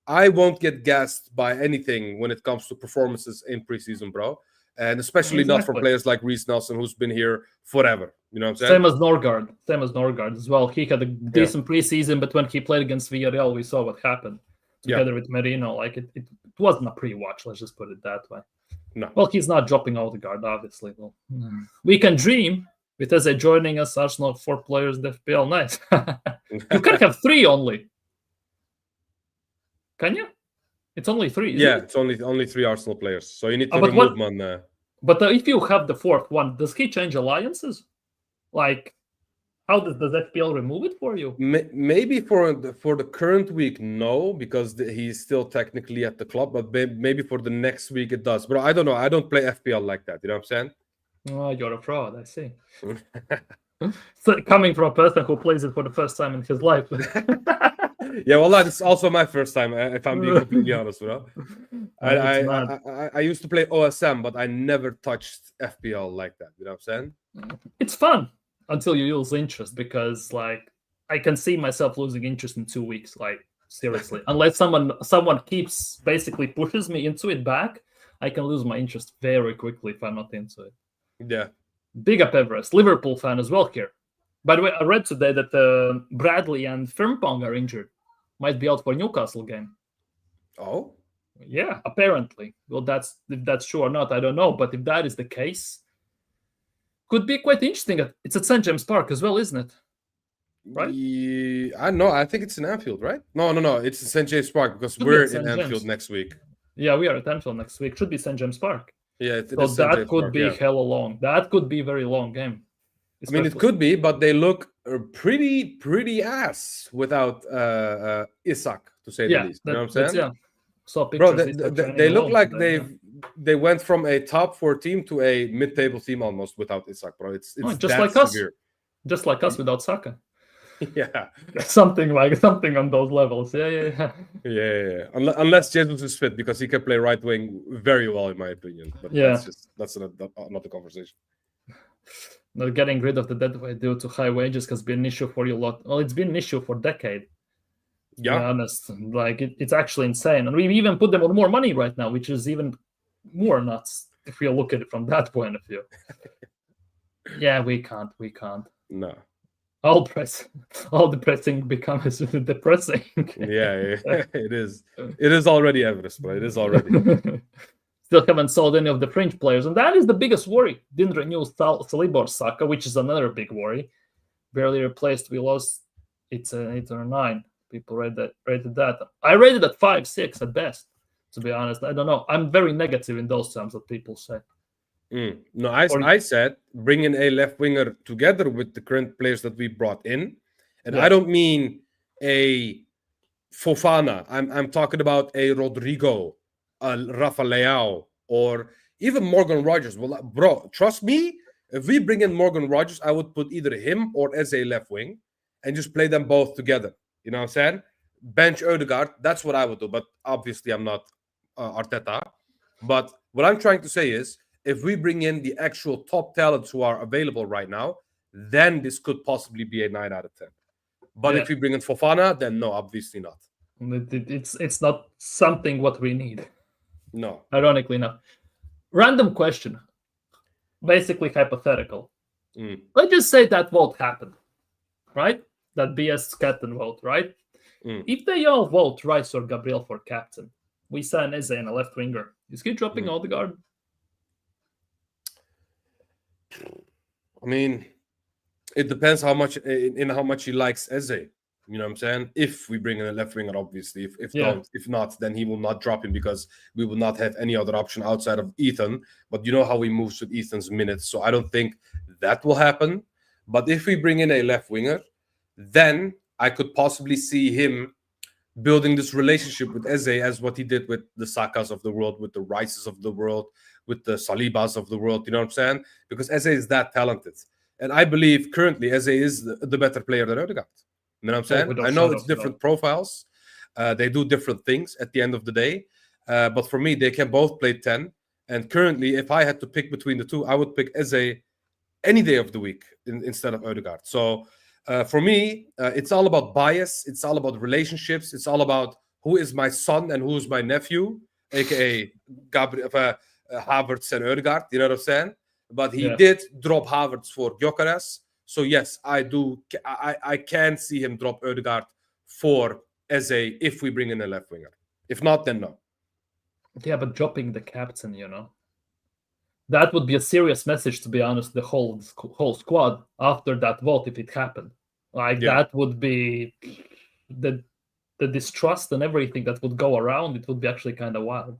I won't get gassed by anything when it comes to performances in preseason, bro. And especially not from players like Reece Nelson, who's been here forever. You know what I'm saying? Same as Norgard as well. He had a decent preseason, but when he played against Villarreal, we saw what happened together with Merino. Like it wasn't a pre-watch. Let's just put it that way. No. Well, he's not dropping Odegaard, obviously. Well, we can dream with Eze joining us. Arsenal 4 players in the FPL. Nice. You can have 3 only. Can you? It's only 3. It's only 3 Arsenal players. So you need to remove one. But if you have the 4th one, does he change alliances? Like, how does FPL remove it for you? Maybe for the current week, no, because he's still technically at the club. But maybe for the next week it does. But I don't know. I don't play FPL like that. You know what I'm saying? Oh, you're a fraud. I see. So coming from a person who plays it for the first time in his life. Yeah, well, it's also my first time, if I'm being completely honest, bro. It's I used to play OSM, but I never touched FPL like that. You know what I'm saying? It's fun until you lose interest, because like I can see myself losing interest in 2 weeks. Like seriously, unless someone keeps basically pushes me into it back, I can lose my interest very quickly if I'm not into it. Yeah. Big up Everest, Liverpool fan as well here. By the way, I read today that Bradley and Frimpong are injured, might be out for Newcastle game. Oh, yeah, apparently. Well, if that's true or not, I don't know. But if that is the case, could be quite interesting. It's at St. James Park as well, isn't it? Right? Yeah, I know. I think it's in Anfield, right? No. It's St. James Park, because we're in Anfield next week. Yeah, we are at Anfield next week. Should be St. James Park. Yeah, so that could be hella long. That could be a very long game. I mean, it could be, but they look pretty ass without Isak, to say the least. You know what I'm saying? Yeah. So bro, they look like they went from a top 4 team to a mid-table team almost without Isak, bro. It's just like severe. us. Just like us without Saka. Yeah. something on those levels. Yeah. Unless Jesus is fit, because he can play right wing very well, in my opinion. But that's another conversation. Not getting rid of the deadweight due to high wages has been an issue for you a lot. Well, it's been an issue for a decade. Yeah, to be honest, like it's actually insane, and we even put them on more money right now, which is even more nuts if you look at it from that point of view. Yeah, we can't. No. All depressing becomes depressing. Yeah, it is. It is already Everest, but it is already. Still haven't sold any of the fringe players, and that is the biggest worry. Didn't renew Saliba or Saka, which is another big worry. Barely replaced. We lost. It's an 8 or 9. People rated that. I rated at 5, 6 at best. To be honest, I don't know. I'm very negative in those terms that people say. No, I said bring in a left winger together with the current players that we brought in, and I don't mean a Fofana. I'm talking about a Rodrigo, Rafa Leao, or even Morgan Rogers. Well, bro, trust me, if we bring in Morgan Rogers, I would put either him or as a left wing and just play them both together. You know what I'm saying? Bench Ødegaard, that's what I would do. But obviously, I'm not Arteta. But what I'm trying to say is, if we bring in the actual top talents who are available right now, then this could possibly be a 9 out of 10. But if we bring in Fofana, then no, obviously not. It's not something what we need. No. Ironically enough. Random question. Basically hypothetical. Let's just say that vote happened, right? That BS captain vote, right? If they all vote Rice or Gabriel for captain, we sign Eze and a left winger. Is he dropping Odegaard? I mean, it depends how much he likes Eze. You know what I'm saying? If we bring in a left winger, obviously. If not, then he will not drop him, because we will not have any other option outside of Ethan. But you know how he moves with Ethan's minutes, so I don't think that will happen. But if we bring in a left winger, then I could possibly see him building this relationship with Eze as what he did with the Sakas of the world, with the Rices of the world, with the Salibas of the world. You know what I'm saying? Because Eze is that talented. And I believe currently Eze is the better player than Ødegaard. You know what I'm saying? I know it's different profiles. They do different things at the end of the day. But for me, they can both play 10. And currently, if I had to pick between the two, I would pick Eze any day of the week instead of Ødegaard. So for me, it's all about bias. It's all about relationships. It's all about who is my son and who is my nephew, a.k.a. Gabriel, Havertz and Ødegaard. You know what I'm saying? But he did drop Havertz for Gyökeres. So yes, I do. I can see him drop Ødegaard for Eze if we bring in a left winger. If not, then no. Yeah, but dropping the captain, that would be a serious message, to be honest. The whole squad after that vote, if it happened, that would be the distrust and everything that would go around. It would be actually kind of wild.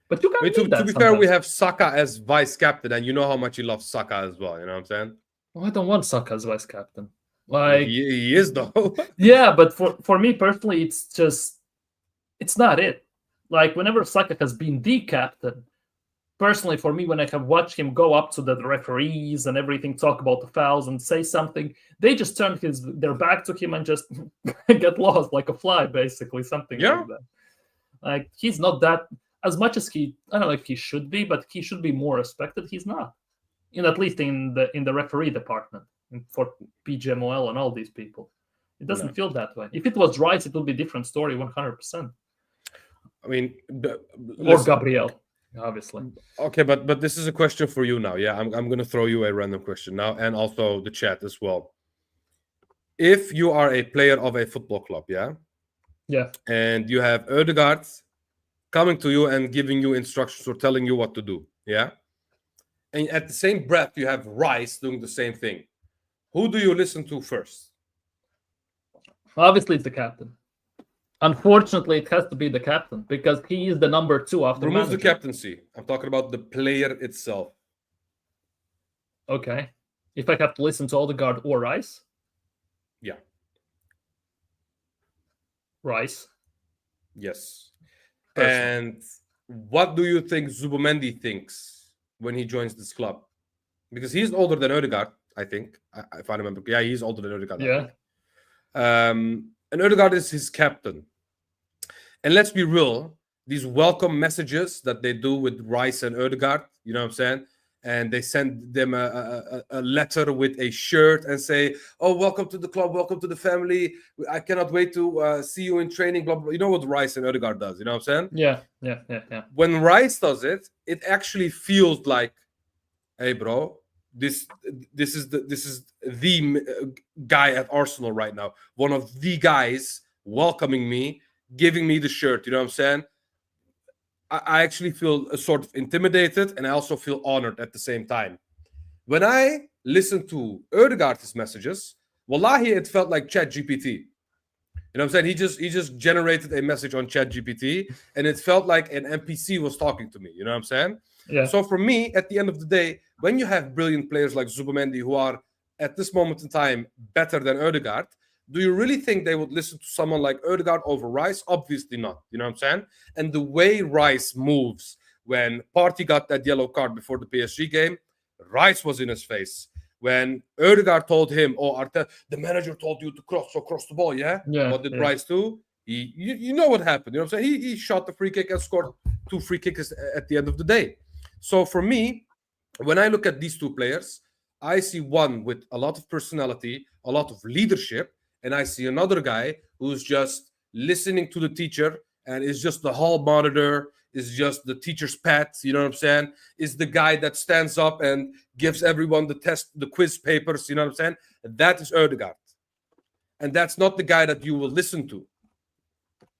But you can't. To be fair, we have Saka as vice captain, and you know how much he loves Saka as well. You know what I'm saying? Well, I don't want Saka as vice captain. He is though. Yeah, but for me personally, it's not it. Like whenever Saka has been the captain, personally, for me, when I have watched him go up to the referees and everything, talk about the fouls and say something, they just turn their back to him and just get lost like a fly, basically, something like that. Like, he's not that, as much as I don't know if he should be, but he should be more respected. He's not, at least in the referee department for PGMOL and all these people. It doesn't feel that way. If it was Rice, it would be a different story, 100%. I mean, or Gabriel, obviously. Okay, but this is a question for you now. Yeah, I'm going to throw you a random question now, and also the chat as well. If you are a player of a football club, yeah, and you have Ødegaard coming to you and giving you instructions or telling you what to do, yeah, and at the same breath you have Rice doing the same thing, who do you listen to first? Obviously, it's the captain. Unfortunately, it has to be the captain because he is the number 2 after Remove manager. the captaincy. I'm talking about the player itself. Okay. If I have to listen to Ødegaard or Rice? Yeah. Rice. Yes. Personally. And what do you think Zubomendi thinks when he joins this club? Because he's older than Ødegaard, I think. If I remember. Yeah, he's older than Ødegaard. Yeah. And Ødegaard is his captain. And let's be real, these welcome messages that they do with Rice and Ødegaard, you know what I'm saying? And they send them a letter with a shirt and say, oh, welcome to the club, welcome to the family. I cannot wait to see you in training, blah, blah. You know what Rice and Ødegaard does, you know what I'm saying? Yeah. When Rice does it, it actually feels like, hey, bro, this is the guy at Arsenal right now. One of the guys welcoming me, giving me the shirt. You know what I'm saying? I actually feel sort of intimidated, and I also feel honored at the same time. When I listened to Ødegaard's messages, wallahi, it felt like ChatGPT. You know what I'm saying? He just generated a message on ChatGPT, and it felt like an NPC was talking to me. You know what I'm saying? Yeah. So for me, at the end of the day, when you have brilliant players like Zubomendi who are at this moment in time better than Ødegaard, do you really think they would listen to someone like Ødegaard over Rice? Obviously not. You know what I'm saying? And the way Rice moves, when Partey got that yellow card before the PSG game, Rice was in his face. When Ødegaard told him, oh, Arteta, the manager told you to cross the ball, yeah? What did Rice do? You know what happened. You know what I'm saying? He shot the free kick and scored 2 free kicks at the end of the day. So for me, when I look at these 2 players, I see one with a lot of personality, a lot of leadership, and I see another guy who's just listening to the teacher and is just the hall monitor, is just the teacher's pet, you know what I'm saying? Is the guy that stands up and gives everyone the quiz papers, you know what I'm saying? That is Ødegaard. And that's not the guy that you will listen to.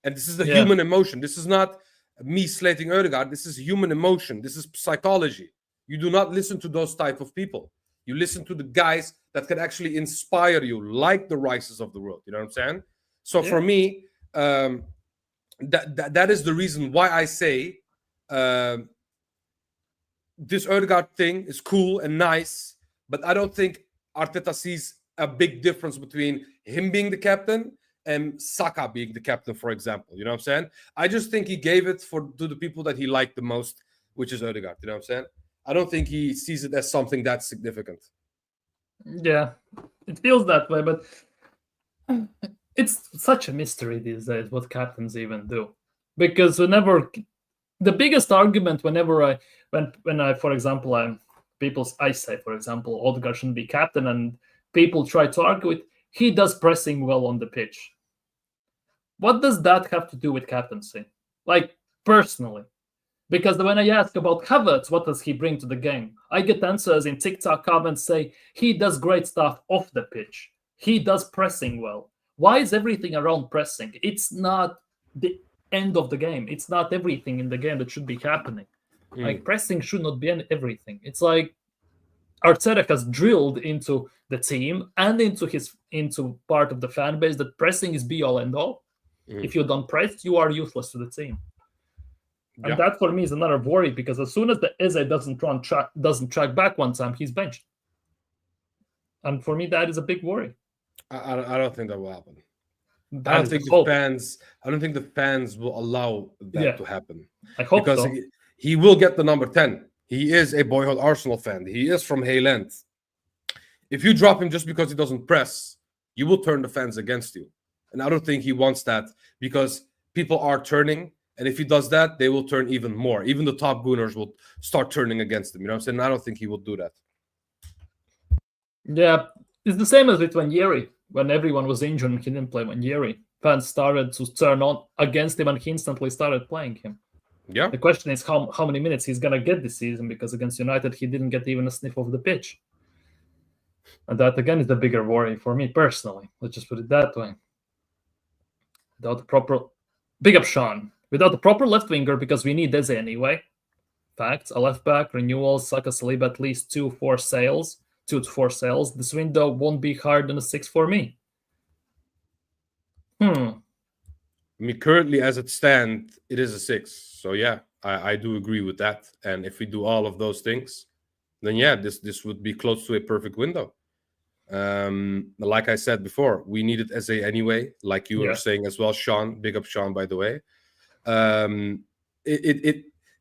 And this is the human emotion. This is not me slating Ødegaard. This is human emotion. This is psychology. You do not listen to those type of people. You listen to the guys that can actually inspire you, like the Rices of the world. You know what I'm saying? So for me, that is the reason why I say this Ødegaard thing is cool and nice, but I don't think Arteta sees a big difference between him being the captain and Saka being the captain, for example. You know what I'm saying? I just think he gave it to the people that he liked the most, which is Ødegaard. You know what I'm saying? I don't think he sees it as something that's significant. Yeah, it feels that way, but it's such a mystery these days what captains even do. Because the biggest argument whenever I for example, I say, for example, Ødegaard shouldn't be captain, and people try to argue it, he does pressing well on the pitch. What does that have to do with captaincy? Like, personally. Because when I ask about Havertz, what does he bring to the game? I get answers in TikTok comments say, he does great stuff off the pitch. He does pressing well. Why is everything around pressing? It's not the end of the game. It's not everything in the game that should be happening. Like, pressing should not be everything. It's like Arteta has drilled into the team and into part of the fan base that pressing is be all and all. If you don't press, you are useless to the team. And that for me is another worry, because as soon as the Eze doesn't track back one time, he's benched. And for me, that is a big worry. I don't think that will happen. I don't think the fans will allow that to happen. I hope because so. he will get the number 10. He is a boyhood Arsenal fan. He is from Hayland. If you drop him just because he doesn't press, you will turn the fans against you. And I don't think he wants that, because people are turning. And if he does that, they will turn even more. Even the top gooners will start turning against him. You know what I'm saying? I don't think he will do that. Yeah, it's the same as with Wanjeri. When everyone was injured and he didn't play Wanjeri, fans started to turn on against him and he instantly started playing him. Yeah. The question is how many minutes he's going to get this season, because against United, he didn't get even a sniff of the pitch. And that, again, is the bigger worry for me personally. Let's just put it that way. Without the proper... Big up, Sean. Without the proper left winger, because we need Eze anyway. Facts. A left back, renewal, Saka, Saliba, at least 2 to 4 sales. This window won't be higher than a 6 for me. I mean, currently, as it stands, it is a 6. So, yeah, I do agree with that. And if we do all of those things, then, yeah, this would be close to a perfect window. Like I said before, we needed Eze anyway, like you were saying as well, Sean. Big up, Sean, by the way.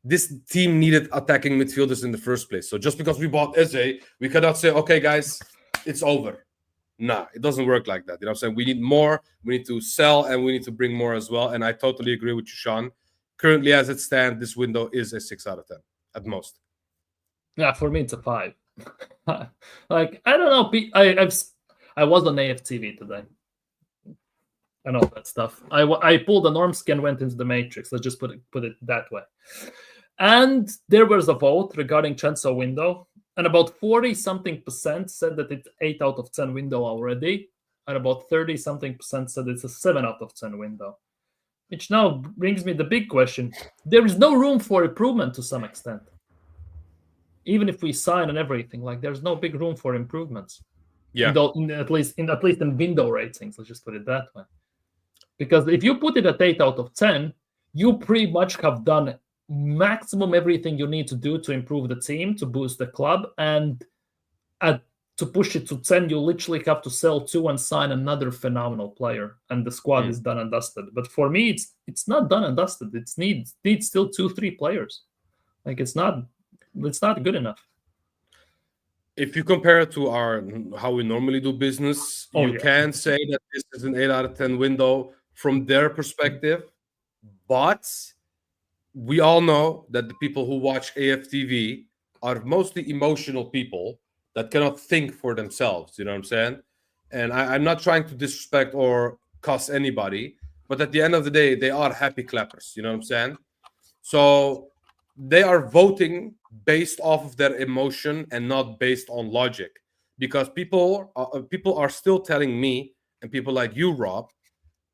This team needed attacking midfielders in the first place. So just because we bought Eze, we cannot say, okay, guys, it's over. Nah, it doesn't work like that. You know what I'm saying? We need more. We need to sell, and we need to bring more as well. And I totally agree with you, Sean. Currently, as it stands, this window is a 6 out of 10 at most. Yeah, for me, it's a 5. Like, I don't know. I was on AFTV today. And all that stuff. I pulled a norm scan, went into the matrix. Let's just put it that way. And there was a vote regarding transfer window, and about 40-something% said that it's 8 out of 10 window already, and about 30-something% said it's a 7 out of 10 window. Which now brings me the big question: there is no room for improvement to some extent. Even if we sign and everything, like, there's no big room for improvements. Yeah. At least in window ratings. Let's just put it that way. Because if you put it at 8 out of 10, you pretty much have done maximum everything you need to do to improve the team, to boost the club, and to push it to 10, you literally have to sell 2 and sign another phenomenal player, and the squad is done and dusted. But for me, it's not done and dusted. It needs still 2-3 players. Like, it's not good enough. If you compare it to how we normally do business, you can say that this is an 8 out of 10 window from their perspective, but we all know that the people who watch AFTV are mostly emotional people that cannot think for themselves. You know what I'm saying? And I'm not trying to disrespect or cuss anybody, but at the end of the day, they are happy clappers. You know what I'm saying? So they are voting based off of their emotion and not based on logic, because people are still telling me, and people like you, Rob,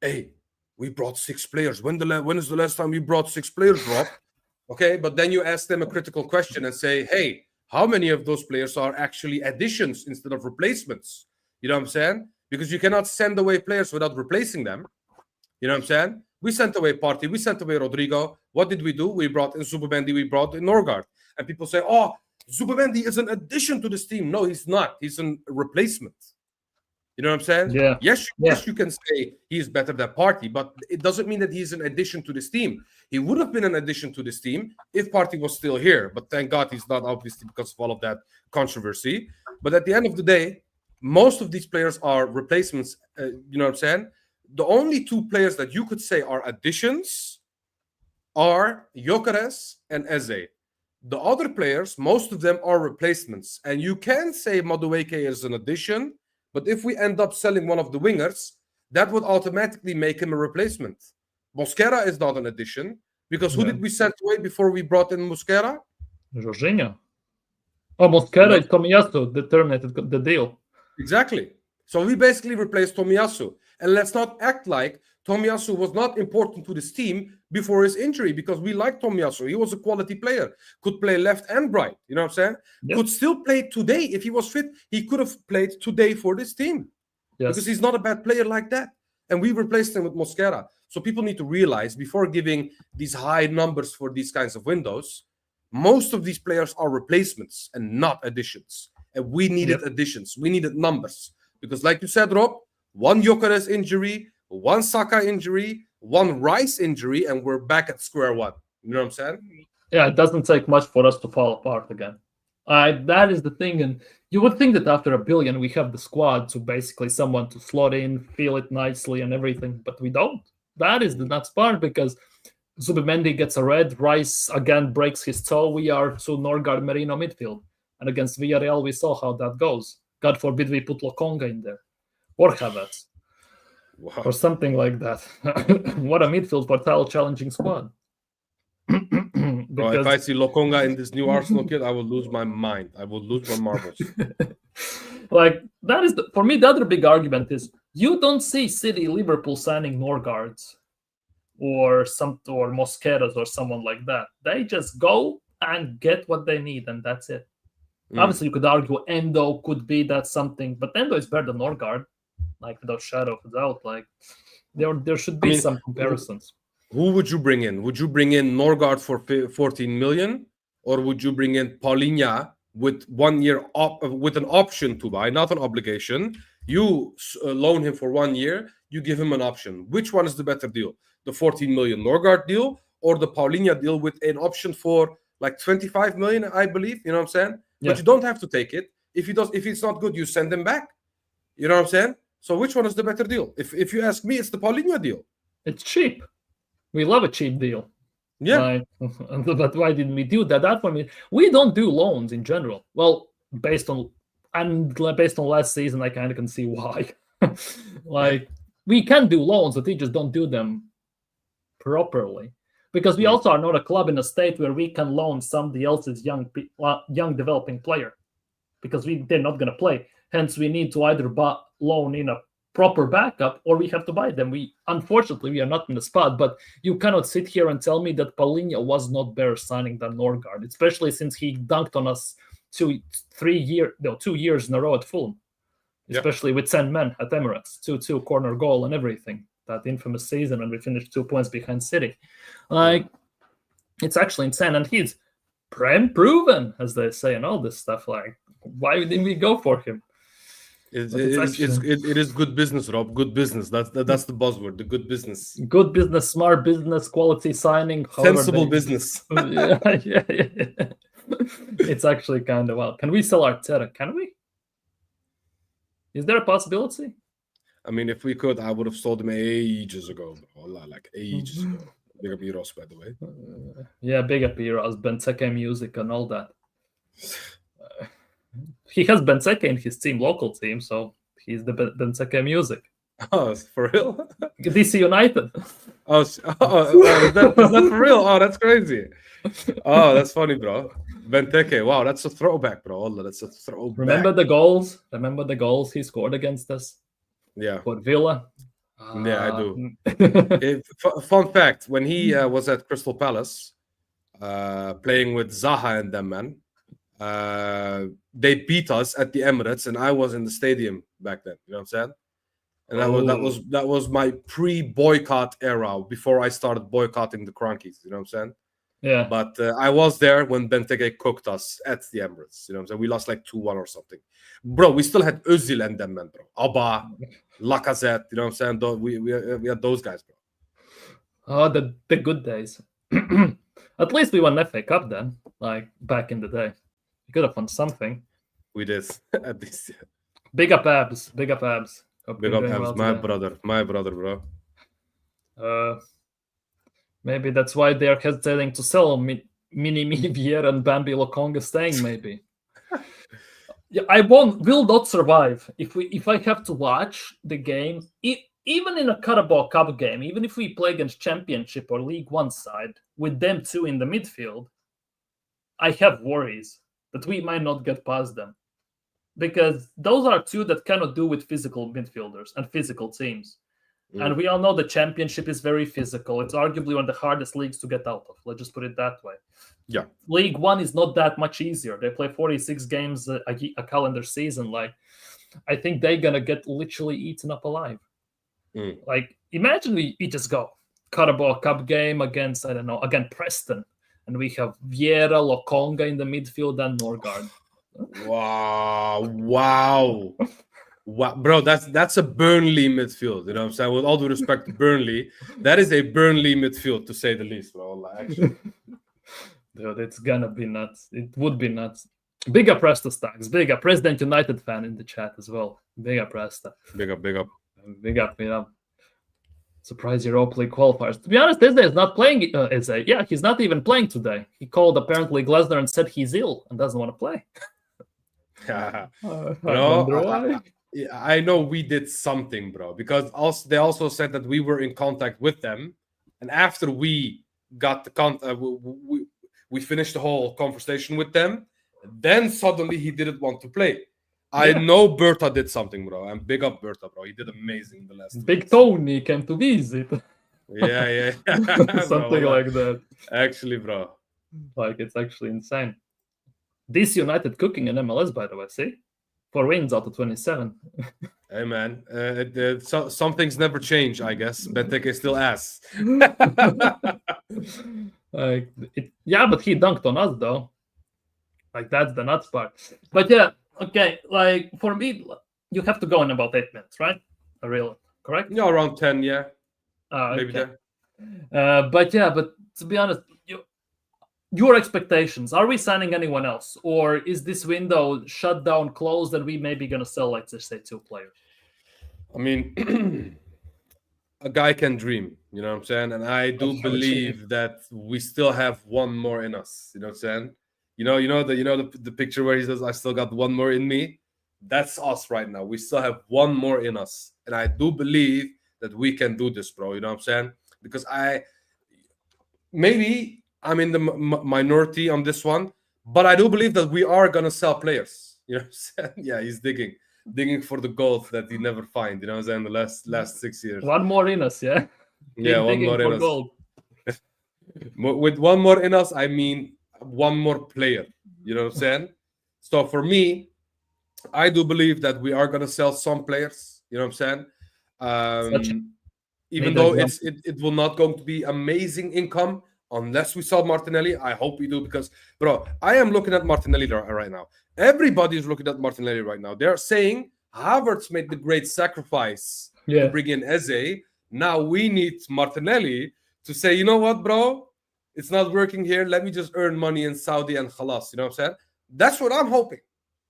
hey, we brought 6 players. When is the last time we brought 6 players, Rob? Okay, but then you ask them a critical question and say, hey, how many of those players are actually additions instead of replacements? You know what I'm saying? Because you cannot send away players without replacing them. You know what I'm saying? We sent away Partey, we sent away Rodrigo. What did we do? We brought in Zubimendi, we brought in Norgard. And people say, oh, Zubimendi is an addition to this team. No, he's not. He's a replacement. You know what I'm saying? Yeah. Yes, you can say he's better than Partey, but it doesn't mean that he's an addition to this team. He would have been an addition to this team if Partey was still here. But thank God he's not, obviously, because of all of that controversy. But at the end of the day, most of these players are replacements. You know what I'm saying? The only 2 players that you could say are additions are Gyökeres and Eze. The other players, most of them are replacements. And you can say Madueke is an addition, but if we end up selling one of the wingers, that would automatically make him a replacement. Mosquera is not an addition, because who did we send away before we brought in Mosquera? Jorginho. Oh, Mosquera and Tomiyasu terminated the deal. Exactly. So we basically replaced Tomiyasu. And let's not act like Tomiyasu was not important to this team before his injury, because we like Tomiyasu. He was a quality player, could play left and right. You know what I'm saying? Yep. Could still play today. If he was fit, he could have played today for this team. Yes. Because he's not a bad player like that. And we replaced him with Mosquera. So people need to realize, before giving these high numbers for these kinds of windows, most of these players are replacements and not additions. And we needed additions. We needed numbers. Because like you said, Rob, 1 Gyökeres injury, 1 Saka injury, 1 Rice injury, and we're back at square one. You know what I'm saying? Yeah, it doesn't take much for us to fall apart again. That is the thing, and you would think that after 1 billion we have the squad to basically someone to slot in, feel it nicely and everything, but we don't. That is the nuts part, because Zubimendi gets a red, Rice again breaks his toe, we are to Norgard Merino midfield. And against Villarreal we saw how that goes. God forbid we put Lokonga in there. Or Havertz. Wow. Or something like that. What a midfield for title challenging squad. Bro, if I see Lokonga in this new Arsenal kit, I will lose my mind. I will lose my marbles. Like, that is for me the other big argument is you don't see City, Liverpool signing Norgards or Mosqueras or someone like that. They just go and get what they need, and that's it. Obviously, you could argue Endo could be that something, but Endo is better than Norgard, like without shadow of a doubt. Like there should be some comparisons. Who would you bring in? Would you bring in Norgard for 14 million, or would you bring in Paulinho with 1 year with an option to buy, not an obligation? You loan him for 1 year, you give him an option. Which one is the better deal? The 14 million Norgard deal or the Paulinho deal with an option for like 25 million, I believe? You know what I'm saying? Yeah. But you don't have to take it. If it's not good, you send him back. You know what I'm saying? So which one is the better deal? If you ask me, it's the Paulinho deal. It's cheap. We love a cheap deal. Yeah. But why didn't we do that? That one, we don't do loans in general. Well, based on last season, I kind of can see why. Like, we can do loans, but we just don't do them properly. Because we also are not a club in a state where we can loan somebody else's young developing player. Because they're not going to play. Hence, we need to either loan in a proper backup, or we have to buy them. Unfortunately, we are not in the spot, but you cannot sit here and tell me that Paulinho was not better signing than Norgard, especially since he dunked on us 2 years in a row at Fulham, especially with 10 men at Emirates, 2-2 corner goal and everything, that infamous season when we finished 2 points behind City. Like, it's actually insane, and he's proven, as they say, and all this stuff. Like, why didn't we go for him? It is good business, Rob. Good business. That's the buzzword. The good business. Good business, smart business, quality signing, sensible business. Yeah. It's actually kind of wild. Can we sell Arteta? Can we? Is there a possibility? I mean, if we could, I would have sold him ages ago. Like ages ago. Big up Eros, by the way. Yeah, big up Eros, Benteke music and all that. He has Benteke in his local team, so he's the Benteke music. Oh, for real? DC United. Is that for real? Oh, that's crazy. Oh, that's funny, bro. Benteke, wow, that's a throwback, bro. That's a throwback. Remember the goals? Remember the goals he scored against us? Yeah. For Villa? Yeah, I do. Fun fact, when he was at Crystal Palace, playing with Zaha and them, man, they beat us at the Emirates, and I was in the stadium back then. You know what I'm saying? And that was my pre-boycott era, before I started boycotting the Kroenkes. You know what I'm saying? Yeah. But I was there when Benteke cooked us at the Emirates. You know what I'm saying? We lost like 2-1 or something. Bro, we still had Özil and them, man, bro. Abba, Lacazette. You know what I'm saying? We had those guys, bro. Oh, the good days. At least we won FA Cup then, like back in the day. We could have won something. We did, at least. Big up Abs. Big up Abs. Big up Abs. My brother, bro. Maybe that's why they're hesitating to sell Mini Vieira and Bambi Lokonga staying, maybe. Yeah, will not survive if I have to watch the game, even in a Carabao Cup game, even if we play against Championship or League One side, with them two in the midfield, I have worries that we might not get past them. Because those are two that cannot do with physical midfielders and physical teams. And we all know the Championship is very physical. It's arguably one of the hardest leagues to get out of. Let's just put it that way. Yeah. League One is not that much easier. They play 46 games a calendar season. Like, I think they're going to get literally eaten up alive. Like, imagine we just go Carabao Cup game against, again, Preston. And we have Vieira, Lokonga in the midfield and Norgard. Wow. Wow, bro, that's a Burnley midfield. You know what I'm saying? With all due respect to Burnley, that is a Burnley midfield, to say the least, bro. Actually. Dude, it's gonna be nuts. It would be nuts. Big up Presta Stacks. Big up President United fan in the chat as well. Big up Presta. Big up, big up. Big up, you know. Surprise Europa League qualifiers. To be honest, Eze is not playing. He's not even playing today. He called apparently Glesner and said he's ill and doesn't want to play. I wonder why. I know we did something, bro, because they also said that we were in contact with them, and after we got the we finished the whole conversation with them, then suddenly he didn't want to play. I know Berta did something, bro. And big up Berta, bro. He did amazing in the last. Big Tony came to visit. Yeah. Something bro, like that. Actually, bro. Like, it's actually insane. DC United cooking in MLS, by the way. See? 4 wins out of 27. Hey, man. Some things never change, I guess. Benteke still ass. But he dunked on us, though. Like, that's the nuts part. But yeah, okay. Like, for me, you have to go in about 8 minutes, right? Really, correct? Yeah, around 10, yeah. Maybe okay. there. But to be honest, your expectations, are we signing anyone else? Or is this window shut down, closed, and we maybe going to sell, like, let's say, 2 players? I mean, a guy can dream, you know what I'm saying? And I do believe that we still have one more in us, you know what I'm saying? You know the picture where he says, I still got one more in me? That's us right now. We still have one more in us. And I do believe that we can do this, bro. You know what I'm saying? Because maybe I'm in the minority on this one, but I do believe that we are going to sell players. You know what I'm saying? Yeah, he's digging for the gold that he never find, you know what I'm saying, the last 6 years. One more in us, yeah? Yeah, one more in us. Gold. With one more in us, I mean one more player. You know what I'm saying? So for me, I do believe that we are going to sell some players. You know what I'm saying? Even though it will not going to be amazing income unless we sell Martinelli. I hope we do because, bro, I am looking at Martinelli right now. Everybody is looking at Martinelli right now. They're saying Havertz made the great sacrifice to bring in Eze. Now we need Martinelli to say, you know what, bro? It's not working here. Let me just earn money in Saudi and khalas. You know what I'm saying? That's what I'm hoping.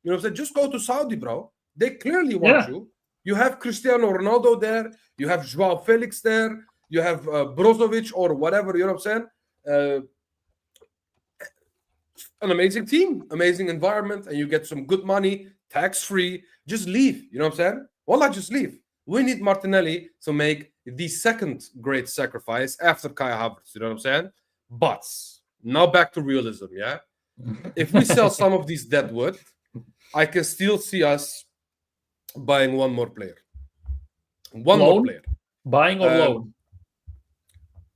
You know what I'm saying? Just go to Saudi, bro. They clearly want you. You have Cristiano Ronaldo there. You have Joao Felix there. You have Brozovic or whatever. You know what I'm saying? An amazing team, amazing environment, and you get some good money, tax-free. Just leave. You know what I'm saying? Wallah, just leave. We need Martinelli to make the second great sacrifice after Kai Havertz. You know what I'm saying? But now back to realism, yeah? If we sell some of these deadwood, I can still see us buying one more player. One more player. Buying or loan?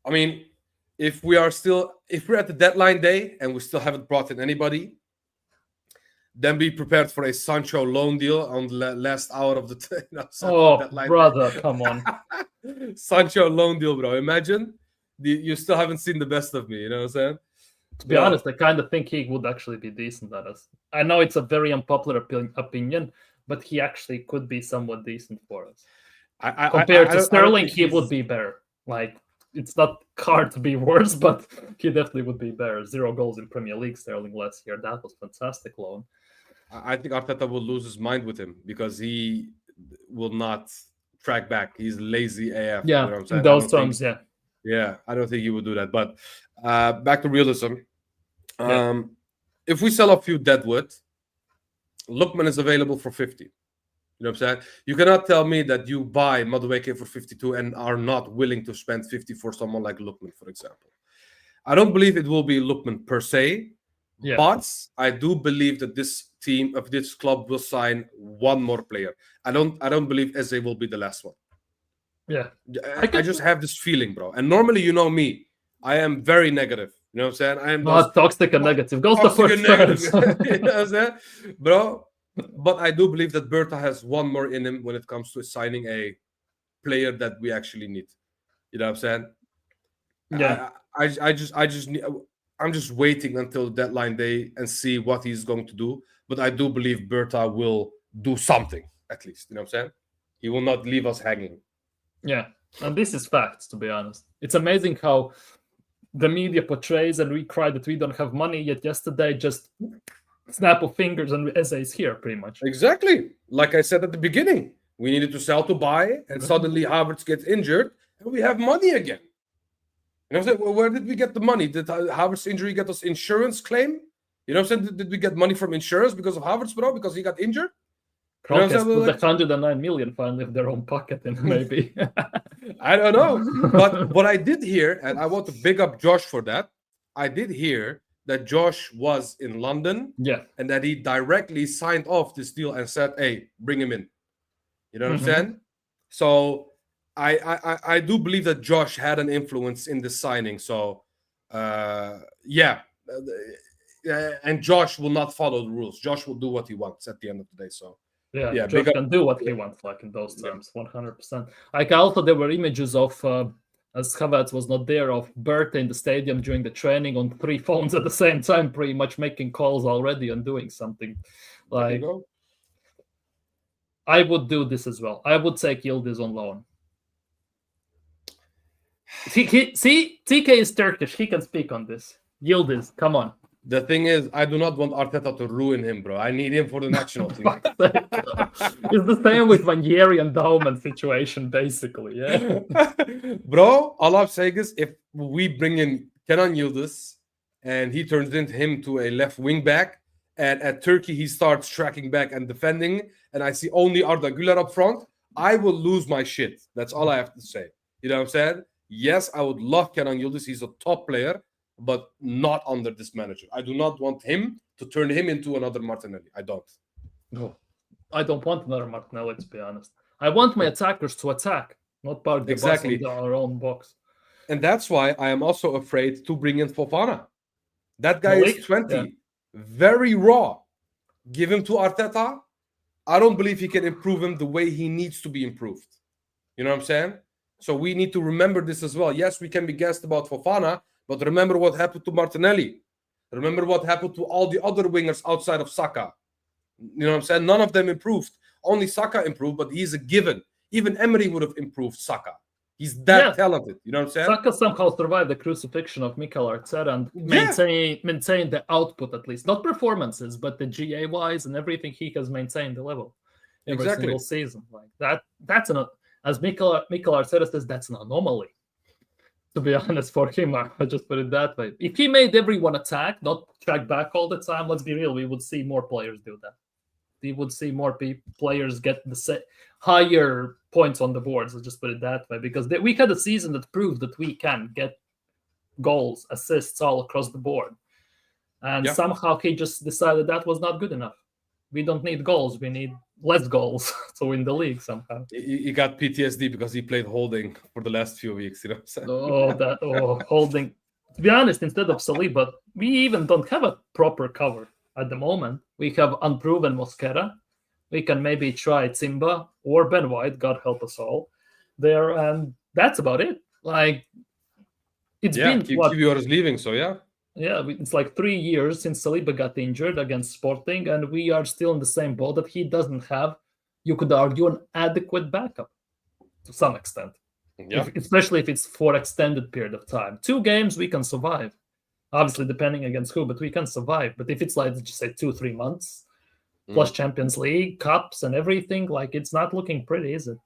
I mean, if we're at the deadline day and we still haven't brought in anybody, then be prepared for a Sancho loan deal on the last hour of the deadline. Brother, come on. Sancho loan deal, bro. Imagine you still haven't seen the best of me. You know what I'm saying? To be honest, I kind of think he would actually be decent at us. I know it's a very unpopular opinion, but he actually could be somewhat decent for us. Compared to Sterling, he would be better. Like, it's not hard to be worse, but he definitely would be better. 0 goals in Premier League, Sterling last year. That was fantastic loan. I think Arteta will lose his mind with him because he will not track back. He's lazy AF. Yeah, you know what I'm saying? In those terms, yeah. Yeah, I don't think he would do that. But back to realism. If we sell a few deadwood, Lookman is available for 50. You know what I'm saying? You cannot tell me that you buy Madueke for 52 and are not willing to spend 50 for someone like Lookman, for example. I don't believe it will be Lookman per se, but I do believe that this club will sign one more player. I don't believe Eze will be the last one. Yeah. I just have this feeling, bro. And normally, you know me, I am very negative. You know what I'm saying? I am toxic and negative. Goes the first negative. You know what I'm saying? Bro. But I do believe that Berta has one more in him when it comes to signing a player that we actually need. You know what I'm saying? Yeah. I'm just waiting until deadline day and see what he's going to do. But I do believe Berta will do something, at least. You know what I'm saying? He will not leave us hanging. Yeah. And this is facts, to be honest. It's amazing how the media portrays, and we cry that we don't have money. Yet yesterday, just snap of fingers and Eze is here, pretty much. Exactly. Like I said at the beginning, we needed to sell to buy, and suddenly Havertz gets injured, and we have money again. You know what I'm saying? Well, where did we get the money? Did Havertz injury get us insurance claim? You know what I'm saying? Did we get money from insurance because of Havertz, bro? Because he got injured? Kroenke put the 109 million finally in their own pocket, and maybe. I don't know. But what I did hear, and I want to big up Josh for that, I did hear that Josh was in London, and that he directly signed off this deal and said, "Hey, bring him in." You know what I'm saying? So I do believe that Josh had an influence in the signing. So yeah, and Josh will not follow the rules. Josh will do what he wants at the end of the day. So yeah, Josh can do what he wants, like in those terms, 100%. Like also there were images of. As Havertz was not there, of Bertha in the stadium during the training on 3 phones at the same time, pretty much making calls already and doing something. Like, I would do this as well. I would take Yildiz on loan. See, TK is Turkish. He can speak on this. Yildiz, come on. The thing is, I do not want Arteta to ruin him, bro. I need him for the national team. It's the same with Vanjeri and Dauman situation, basically. Yeah, bro. All I'm saying is, if we bring in Kenan Yildiz and he turns him to a left wing back, and at Turkey he starts tracking back and defending, and I see only Arda Güler up front, I will lose my shit. That's all I have to say. You know what I'm saying? Yes, I would love Kenan Yildiz. He's a top player, but not under this manager. I do not want him to turn him into another Martinelli. I don't. No, I don't want another Martinelli, to be honest. I want my attackers to attack, not park the bus in our own box. And that's why I am also afraid to bring in Fofana. That guy is 20, very raw. Give him to Arteta. I don't believe he can improve him the way he needs to be improved. You know what I'm saying? So we need to remember this as well. Yes, we can be gassed about Fofana, but remember what happened to Martinelli. Remember what happened to all the other wingers outside of Saka. You know what I'm saying? None of them improved. Only Saka improved, but he's a given. Even Emery would have improved Saka. He's that talented. You know what I'm saying? Saka somehow survived the crucifixion of Mikel Arteta and maintained the output, at least. Not performances, but the GA-wise and everything, he has maintained the level every single season. Like that's as Mikel Arteta says, that's an anomaly. To be honest, for him, I just put it that way. If he made everyone attack, not track back all the time, let's be real, we would see more players do that. We would see more players get the higher points on the boards, let's just put it that way. Because we had a season that proved that we can get goals, assists all across the board. And somehow he just decided that was not good enough. We don't need goals. We need less goals to win the league somehow. He got PTSD because he played holding for the last few weeks. You know what I'm saying? Holding. To be honest, instead of Saliba, we even don't have a proper cover at the moment. We have unproven Mosquera. We can maybe try Simba or Ben White, God help us all, there. And that's about it. Like, it's been... Kiwior is leaving, so Yeah, it's like 3 years since Saliba got injured against Sporting, and we are still in the same boat that he doesn't have, you could argue, an adequate backup to some extent. Especially if it's for extended period of time. 2 games, we can survive. Obviously, depending against who, but we can survive. But if it's like, just say 2-3 months, plus Champions League, Cups, and everything, like, it's not looking pretty, is it?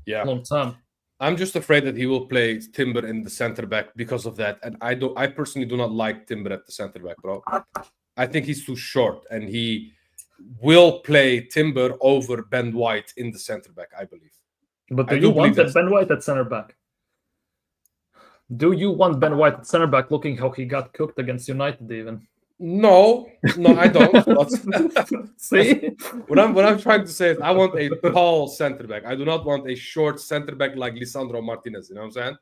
Yeah. Long term. I'm just afraid that he will play Timber in the center back because of that. And I personally do not like Timber at the center back, bro. I think he's too short, and he will play Timber over Ben White in the center back, I believe. But do you want Ben White at center back? Do you want Ben White at center back, looking how he got cooked against United even? No, I don't. See? What I'm trying to say is I want a tall center back. I do not want a short center back like Lisandro Martinez. You know what I'm saying?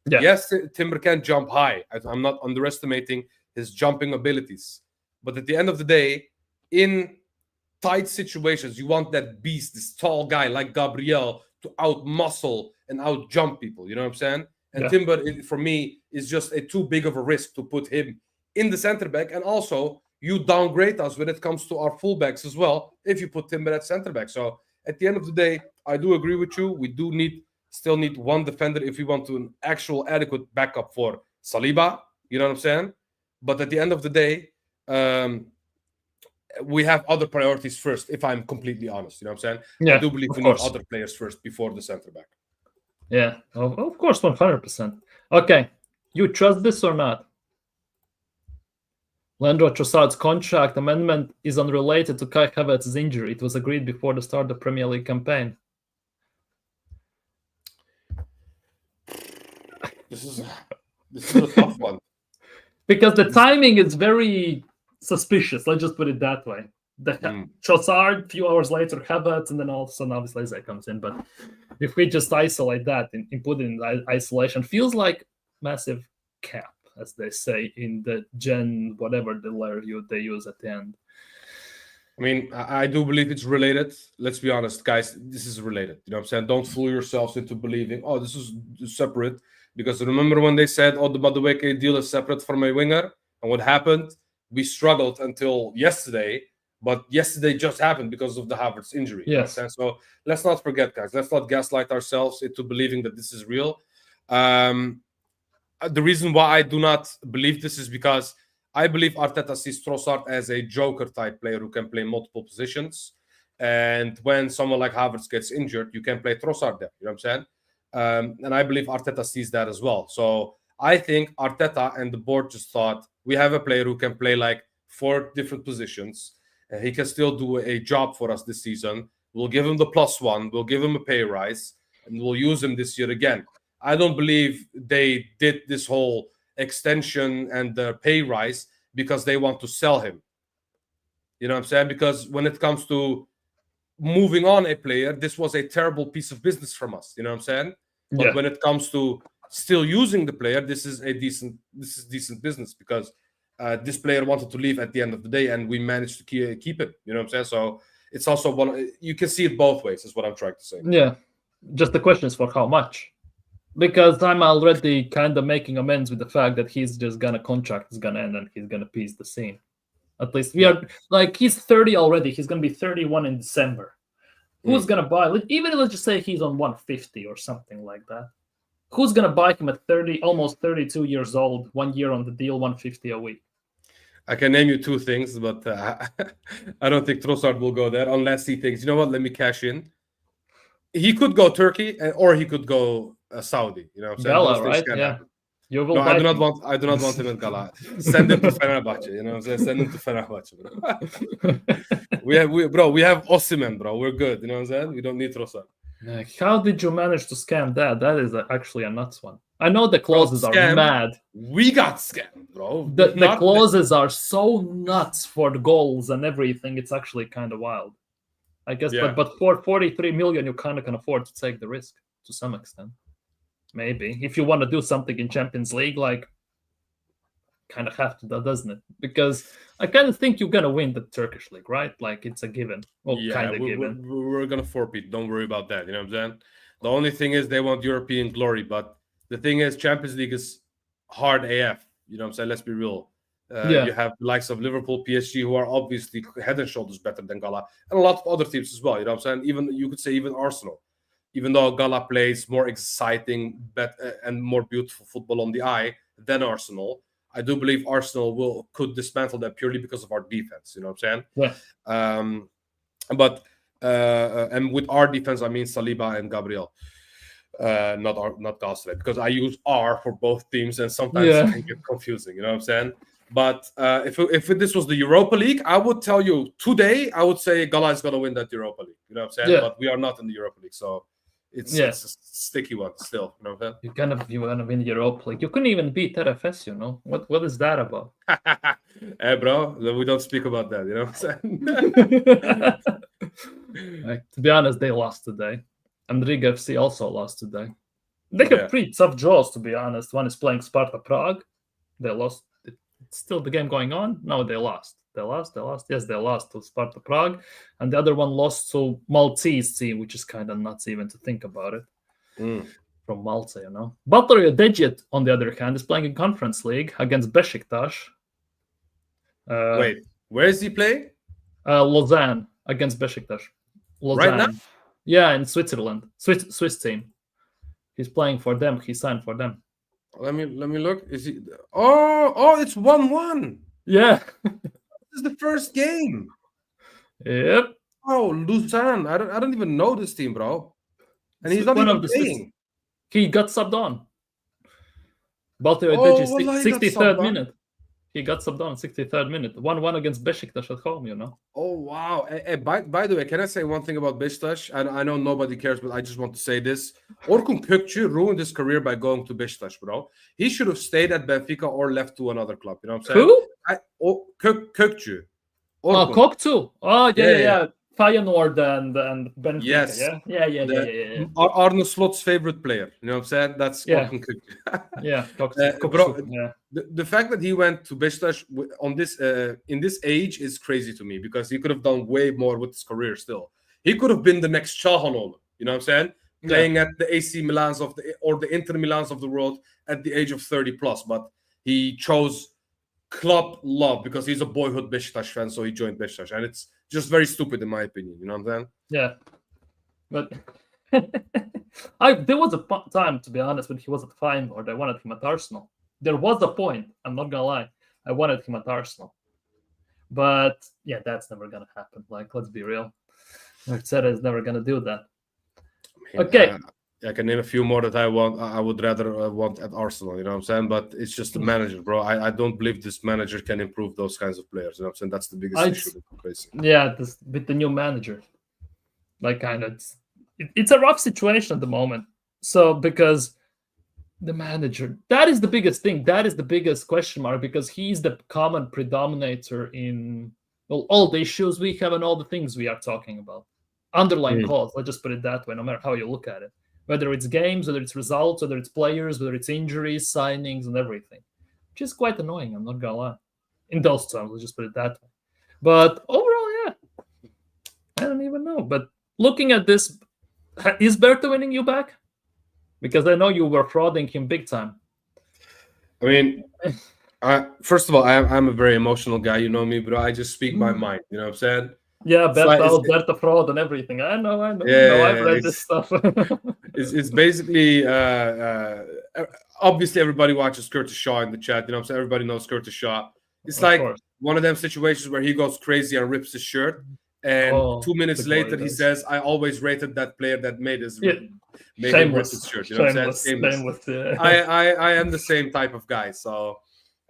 Yeah. Yes, Timber can jump high. I'm not underestimating his jumping abilities. But at the end of the day, in tight situations, you want that beast, this tall guy like Gabriel, to out-muscle and out-jump people. You know what I'm saying? And Timber, for me, is just too big of a risk to put him in the center back. And also, you downgrade us when it comes to our fullbacks as well if you put Timber at center back. So at the end of the day, I do agree with you. We do still need one defender if we want to an actual adequate backup for Saliba. You know what I'm saying? But at the end of the day, we have other priorities first, if I'm completely honest. You know what I'm saying? Yeah, I do believe of we course. need other players first before the center back. Yeah, of course, 100%. Okay, you trust this or not? Leandro Trossard's contract amendment is unrelated to Kai Havertz's injury. It was agreed before the start of the Premier League campaign. This is a tough one. Because the timing is very suspicious. Let's just put it that way. Trossard, a few hours later, Havertz, and then all of a sudden, obviously, Eze comes in. But if we just isolate that and put it in isolation, feels like massive cap, as they say in the gen, whatever the letter they use at the end. I mean, I do believe it's related. Let's be honest, guys, this is related. You know what I'm saying? Don't fool yourselves into believing, oh, this is separate. Because remember when they said, oh, the Madueke deal is separate from a winger? And what happened? We struggled until yesterday, but yesterday just happened because of the Havertz injury. Yes. You know what I'm saying? So let's not forget, guys. Let's not gaslight ourselves into believing that this is real. The reason why I do not believe this is because I believe Arteta sees Trossard as a joker-type player who can play multiple positions. And when someone like Havertz gets injured, you can play Trossard there. You know what I'm saying? And I believe Arteta sees that as well. So I think Arteta and the board just thought, we have a player who can play like 4 different positions. He can still do a job for us this season. We'll give him the +1. We'll give him a pay rise. And we'll use him this year again. I don't believe they did this whole extension and the pay rise because they want to sell him. You know what I'm saying? Because when it comes to moving on a player, this was a terrible piece of business from us. You know what I'm saying? But when it comes to still using the player, this is decent business because this player wanted to leave at the end of the day, and we managed to keep it. You know what I'm saying? So it's also you can see it both ways, is what I'm trying to say. Yeah. Just the question is for how much. Because I'm already kind of making amends with the fact that his contract is gonna end and he's gonna piece the scene. At least we are like, he's 30 already. He's gonna be 31 in December. Who's gonna buy? Even let's just say he's on 150 or something like that. Who's gonna buy him at 30, almost 32 years old, 1 year on the deal, 150 a week? I can name you 2 things, but I don't think Trossard will go there unless he thinks, you know what, let me cash in. He could go Turkey, or he could go Saudi. You know what I'm saying? Gala, right? Yeah. No, I do not want him in Gala. Send him to Fenerbahce. You know what I'm saying? Send him to Fenerbahce, bro. We have Osimhen, bro. We're good. You know what I'm saying? We don't need Trossard. How did you manage to scam that? That is actually a nuts one. I know the clauses are mad. We got scammed, bro. The clauses are so nuts for the goals and everything. It's actually kind of wild. I guess, but for 43 million, you kind of can afford to take the risk to some extent. Maybe if you want to do something in Champions League, like, kind of have to, doesn't it? Because I kind of think you're gonna win the Turkish league, right? Like, it's a given. Well, kind of given. We're gonna forfeit. Don't worry about that. You know what I'm saying? The only thing is they want European glory, but the thing is Champions League is hard AF. You know what I'm saying? Let's be real. You have the likes of Liverpool, PSG, who are obviously head and shoulders better than Gala, and a lot of other teams as well. You know what I'm saying? Even you could say even Arsenal, even though Gala plays more exciting, and more beautiful football on the eye than Arsenal. I do believe Arsenal could dismantle that purely because of our defense. You know what I'm saying? Yeah. And with our defense, I mean Saliba and Gabriel. Not Gasly, because I use R for both teams, and sometimes it can get confusing. You know what I'm saying? But if this was the Europa League, I would tell you today, I would say Gala is going to win that Europa League. You know what I'm saying? Yeah. But we are not in the Europa League, so it's a sticky one still. You know what I'm saying? You want to win Europa League. You couldn't even beat RFS, you know? What is that about? Hey, bro, we don't speak about that. You know what I'm saying? To be honest, they lost today. And Riga FC also lost today. They have pretty tough draws, to be honest. One is playing Sparta Prague. They lost. It's still the game going on. No, they lost. They lost. Yes, they lost to Sparta Prague. And the other one lost to Maltese team, which is kind of nuts even to think about it. From Malta, you know. Butler Dejit, on the other hand, is playing in Conference League against Besiktas. Wait, where is he playing? Lausanne against Besiktas. Lausanne. Right now? Yeah, in Switzerland. Swiss team. He's playing for them. He signed for them. Let me look. Is he? Oh, it's 1-1. Yeah. This is the first game. Yep. Oh, Luzan. I don't even know this team, bro. And he's not One even of the playing. he got subbed on. Baltimore Oh, well, he got 63rd subbed on. minute. He got subbed on 63rd minute. 1-1 against Besiktas at home, you know. Oh, wow. By the way, can I say one thing about Beşiktaş? And I know nobody cares, but I just want to say this. Orkun Kökçü ruined his career by going to Beşiktaş, bro. He should have stayed at Benfica or left to another club. You know what I'm saying? Who? Kökçü. Oh, Orkun. Kok too. Oh, yeah. Yeah. Feyenoord and Benfica. Yes. Yeah. Arne Slot's favorite player. You know what I'm saying? That's Orkun Kökçü. Yeah, bro, yeah. The fact that he went to Beşiktaş on this in this age is crazy to me because he could have done way more with his career still. He could have been the next Çalhanoğlu. You know what I'm saying? Playing at the AC Milans or the Inter Milans of the world at the age of 30 plus, but he chose club love because he's a boyhood Beşiktaş fan, so he joined Beşiktaş, and it's just very stupid in my opinion. You know what I'm saying? Yeah, but there was a time, to be honest, when he was at Feyenoord. I wanted him at Arsenal. There was a point. I'm not gonna lie. I wanted him at Arsenal, but yeah, that's never gonna happen. Like, let's be real. Arteta is never gonna do that. Okay. I can name a few more that I want. I would rather want at Arsenal. You know what I'm saying? But it's just the manager, bro. I don't believe this manager can improve those kinds of players. You know what I'm saying? That's the biggest issue that we're facing. Yeah, with the new manager, like kind of, it's a rough situation at the moment. So because the manager, that is the biggest thing. That is the biggest question mark because he's the common predominator in all the issues we have and all the things we are talking about. Underlying cause. Let's just put it that way. No matter how you look at it. Whether it's games, whether it's results, whether it's players, whether it's injuries, signings, and everything. Which is quite annoying, I'm not gonna lie. In those terms, let's just put it that way. But overall, yeah. I don't even know. But looking at this, is Berto winning you back? Because I know you were frauding him big time. I mean, first of all, I'm a very emotional guy, you know me, but I just speak my mind, you know what I'm saying? Yeah, Berto fraud and everything. I know. I've read this stuff. It's basically obviously everybody watches Curtis Shaw in the chat. You know what I'm saying? Everybody knows Curtis Shaw. It's of course. One of them situations where he goes crazy and rips his shirt, and 2 minutes later he says, "I always rated that player that made him rip his shirt." You know what I'm saying? Shameless. I am the same type of guy. So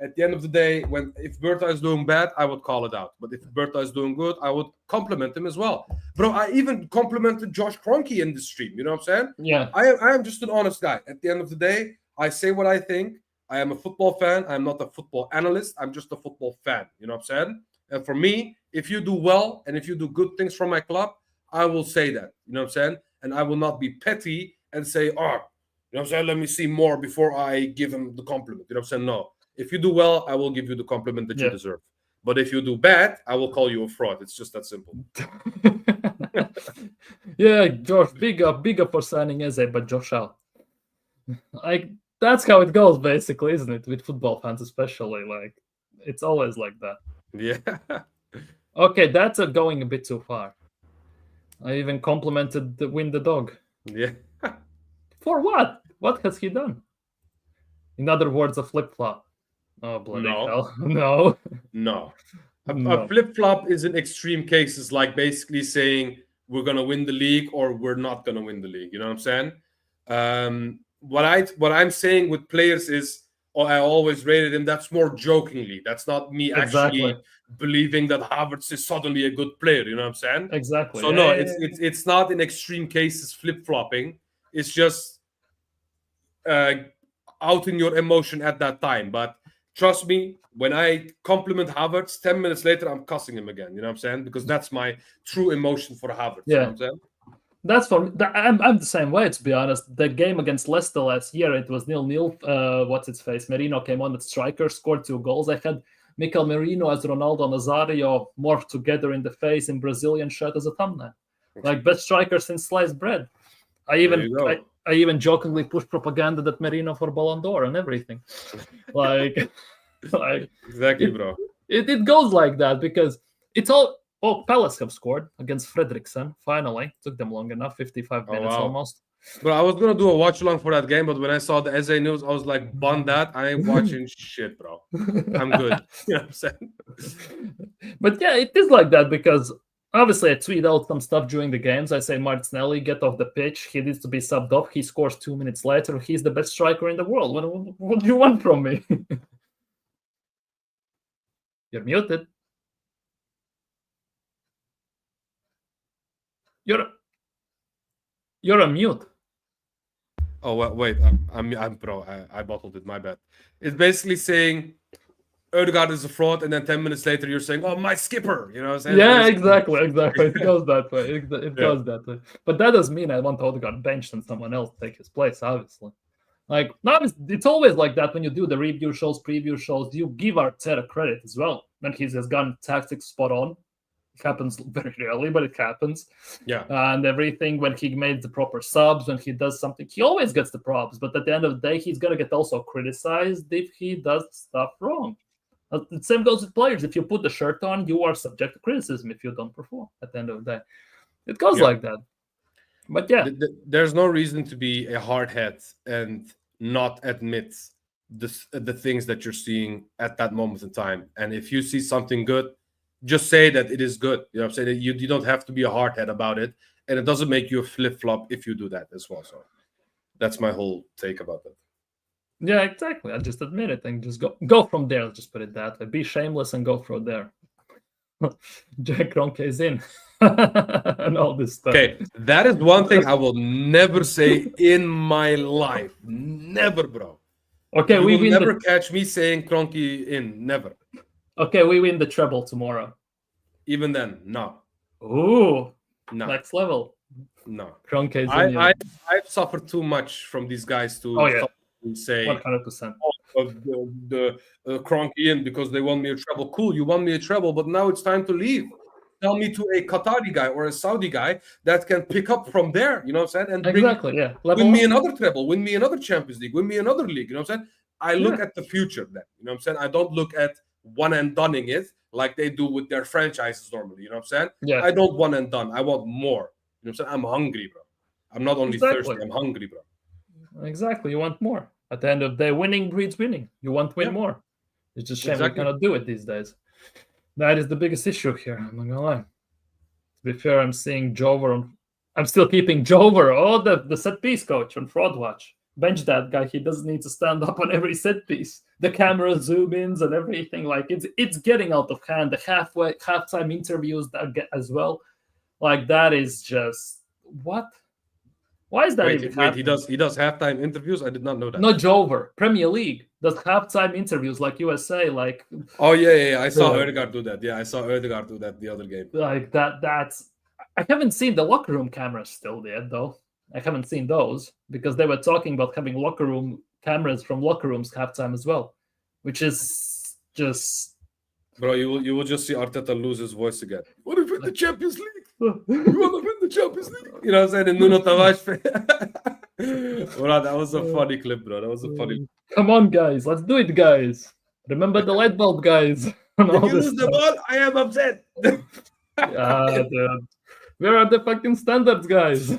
at the end of the day, if Berta is doing bad, I would call it out. But if Berta is doing good, I would compliment him as well. Bro, I even complimented Josh Kroenke in the stream. You know what I'm saying? Yeah. I am just an honest guy. At the end of the day, I say what I think. I am a football fan. I'm not a football analyst. I'm just a football fan. You know what I'm saying? And for me, if you do well and if you do good things for my club, I will say that. You know what I'm saying? And I will not be petty and say, you know what I'm saying? Let me see more before I give him the compliment. You know what I'm saying? No. If you do well, I will give you the compliment that you deserve. But if you do bad, I will call you a fraud. It's just that simple. Yeah, Josh, big up for signing Eze, but Josh out. That's how it goes, basically, isn't it? With football fans, especially. Like, it's always like that. Yeah. Okay, that's going a bit too far. I even complimented the Win the Dog. Yeah. For what? What has he done? In other words, a flip-flop. Oh, bloody hell. No. A flip-flop is in extreme cases, like basically saying we're going to win the league or we're not going to win the league. You know what I'm saying? What I'm saying with players is, I always rated him. That's more jokingly. That's not me actually believing that Havertz is suddenly a good player. You know what I'm saying? Exactly. So no, it's not in extreme cases flip-flopping. It's just outing your emotion at that time. But trust me, when I compliment Havertz, 10 minutes later, I'm cussing him again. You know what I'm saying? Because that's my true emotion for Havertz. Yeah. You know what I'm saying? That's for me. I'm the same way, to be honest. The game against Leicester last year, it was 0-0. What's its face? Merino came on at striker, scored 2 goals. I had Mikel Merino as Ronaldo Nazario morphed together in the face in Brazilian shirt as a thumbnail. Like, best striker since sliced bread. I even jokingly pushed propaganda that Merino for Ballon d'Or and everything. Like exactly, bro. It goes like that because it's all. Oh, Palace have scored against Fredriksson. Finally, took them long enough. 55 minutes almost. Bro, I was gonna do a watch along for that game, but when I saw the Eze news, I was like, "Bun that! I ain't watching shit, bro. I'm good." You know what I'm saying? But yeah, it is like that because obviously I tweet out some stuff during the games. I say Martinelli, get off the pitch. He needs to be subbed off. He scores 2 minutes later. He's the best striker in the world. What do you want from me? You're muted. You're on mute. Oh wait, I'm bro. I bottled it. My bad. It's basically saying Ødegaard is a fraud, and then 10 minutes later you're saying, "Oh, my skipper." You know what I'm saying? Yeah, exactly. It goes that way. It Yeah. goes that way. But that doesn't mean I want Ødegaard benched and someone else take his place. Obviously, like no, it's always like that when you do the review shows, preview shows. You give Arteta credit as well when he has gotten tactics spot on. It happens very rarely, but it happens. Yeah. And everything when he made the proper subs, when he does something, he always gets the props. But at the end of the day, he's gonna get also criticized if he does stuff wrong. The same goes with players. If you put the shirt on, you are subject to criticism if you don't perform. At the end of the day, it goes like that. But yeah, there's no reason to be a hardhead and not admit the things that you're seeing at that moment in time. And if you see something good, just say that it is good. You know what I'm saying? You don't have to be a hardhead about it. And it doesn't make you a flip-flop if you do that as well. So that's my whole take about that. Yeah, exactly. I just admit it and just go from there. Let's just put it that way. Be shameless and go from there. Jack Kroenke is in. And all this stuff. Okay, that is one thing I will never say in my life. Never, bro. Okay, you will never catch me saying Kroenke in. Never. Okay, we win the treble tomorrow. Even then, no. Ooh, no. Next level. No. Kroenke is in. I've suffered too much from these guys to say 100%. The Kroenke in because they won me a treble. Cool, you won me a treble, but now it's time to leave. Tell me to a Qatari guy or a Saudi guy that can pick up from there. You know what I'm saying? And win me another treble, win me another Champions League, win me another league. You know what I'm saying? I look at the future then. You know what I'm saying? I don't look at one and doneing it like they do with their franchises normally. You know what I'm saying? Yeah. I don't one and done. I want more. You know what I'm saying? I'm hungry, bro. I'm not only thirsty, I'm hungry, bro. Exactly. You want more. At the end of the day, winning breeds winning. You want to win more. It's just shame we cannot do it these days. That is the biggest issue here. I'm not gonna lie. To be fair, I'm seeing Jover. I'm still keeping Jover. Oh, the set piece coach on Fraud Watch. Bench that guy. He doesn't need to stand up on every set piece. The camera zoom ins and everything. Like it's getting out of hand. The halftime interviews as well. Like that is just what? Why is that even happening? He does halftime interviews? I did not know that. Not Jover. Premier League does halftime interviews like USA. Like oh yeah. I saw Ødegaard do that. Yeah, I saw Ødegaard do that the other game. Like that's. I haven't seen the locker room cameras still yet though. I haven't seen those because they were talking about having locker room cameras from locker rooms halftime as well, which is just. Bro, you will just see Arteta lose his voice again. What if in the Champions League? You want to win the Champions League? You know what I'm saying? And Nuno Tavares. Bro, that was a funny clip, bro. That was a funny. Come on, guys. Let's do it, guys. Remember the light bulb, guys. If you lose the ball, I am upset. Dude. Where are the fucking standards, guys?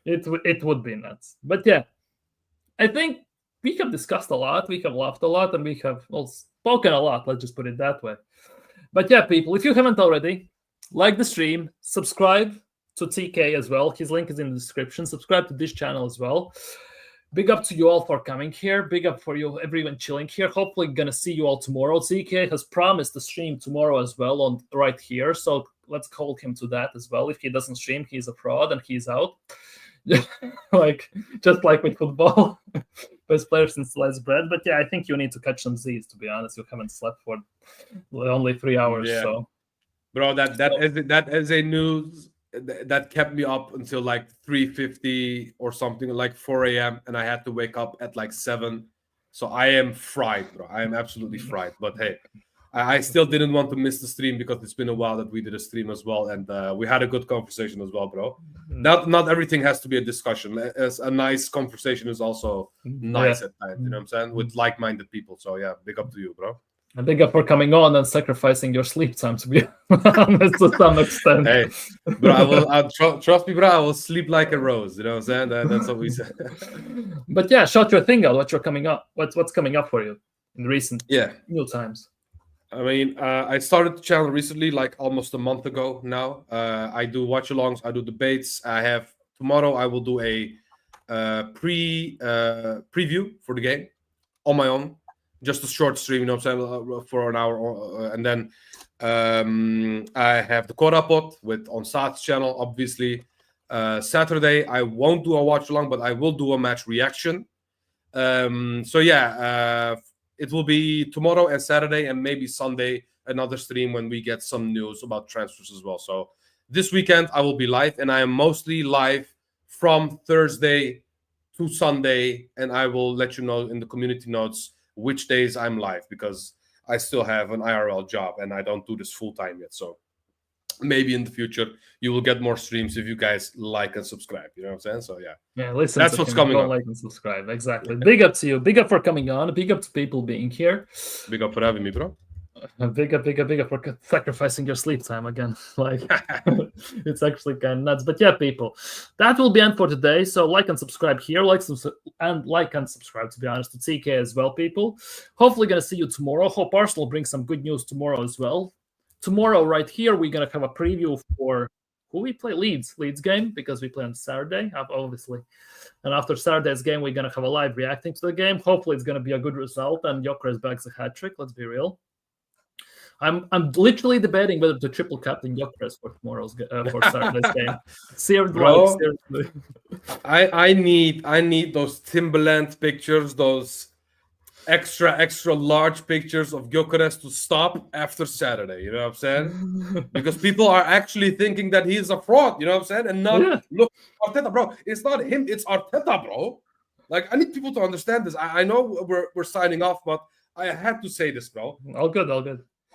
It would be nuts. But yeah, I think we have discussed a lot, we have laughed a lot, and we have spoken a lot. Let's just put it that way. But yeah, people, if you haven't already, like the stream, subscribe to TK as well. His link is in the description. Subscribe to this channel as well. Big up to you all for coming here. Big up for you, everyone chilling here. Hopefully gonna see you all tomorrow. TK has promised to stream tomorrow as well on right here. So let's call him to that as well. If he doesn't stream, he's a fraud and he's out. just like with football. Best player since sliced bread. But yeah, I think you need to catch some Z's, to be honest. You haven't slept for only 3 hours. Yeah. So bro, that is a news that kept me up until like 3:50 or something, like 4 a.m. and I had to wake up at like 7. So I am fried, bro. I am absolutely fried. But hey, I still didn't want to miss the stream because it's been a while that we did a stream as well, and we had a good conversation as well, bro. Not everything has to be a discussion. As a nice conversation is also nice at times, you know what I'm saying, with like-minded people. So yeah, big up to you, bro. And big up for coming on and sacrificing your sleep time, to be honest, to some extent. Hey, bro, trust me, bro. I will sleep like a rose. You know what I'm saying? That's what we said. But yeah, shout your thing out. What's coming up for you in recent new times? I mean, I started the channel recently, like almost a month ago now. I do watch-alongs, I do debates. Tomorrow I will do a preview for the game on my own, just a short stream, you know what I'm saying, for an hour. And then I have the Korapot on Sat's channel, obviously. Saturday I won't do a watch-along, but I will do a match reaction. So yeah, it will be tomorrow and Saturday, and maybe Sunday another stream when we get some news about transfers as well. So this weekend I will be live, and I am mostly live from Thursday to Sunday, and I will let you know in the community notes which days I'm live, because I still have an IRL job and I don't do this full time yet. So maybe in the future you will get more streams if you guys like and subscribe. You know what I'm saying? So yeah, listen, that's what's coming up. Like and subscribe. Exactly. Big up to you. Big up for coming on. Big up to people being here. Big up for having me, bro. Big up for sacrificing your sleep time again. Like, it's actually kind of nuts. But yeah, people, that will be end for today. So like and subscribe here, like and subscribe, to be honest, to TK as well, people. Hopefully gonna see you tomorrow. Hope Arsenal brings some good news tomorrow as well. Tomorrow, right here, we're gonna have a preview for who we play. Leeds game, because we play on Saturday, obviously. And after Saturday's game, we're gonna have a live reacting to the game. Hopefully, it's gonna be a good result, and Gyökeres bags a hat trick. Let's be real. I'm literally debating whether to triple captain Gyökeres for for Saturday's game. Seriously. I need those Timberland pictures, those extra large pictures of Gyökeres to stop after Saturday. You know what I'm saying? Because people are actually thinking that he's a fraud. You know what I'm saying? And not look, Arteta, bro. It's not him. It's Arteta, bro. Like, I need people to understand this. I know we're signing off, but I had to say this, bro. All good.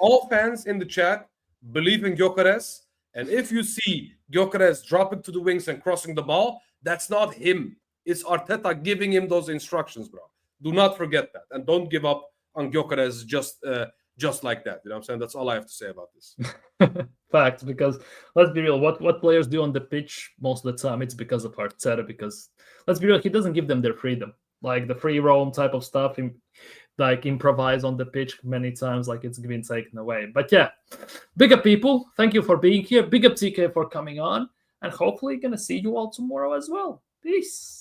All fans in the chat believe in Gyökeres, and if you see Gyökeres dropping to the wings and crossing the ball, that's not him. It's Arteta giving him those instructions, bro. Do not forget that, and don't give up on Gyökeres just like that. You know what I'm saying? That's all I have to say about this. Fact, because let's be real, what players do on the pitch most of the time, it's because of Arteta. Because let's be real, he doesn't give them their freedom, like the free roam type of stuff. Like improvise on the pitch many times, like it's been taken away. But yeah, big up people. Thank you for being here. Big up TK for coming on, and hopefully gonna see you all tomorrow as well. Peace.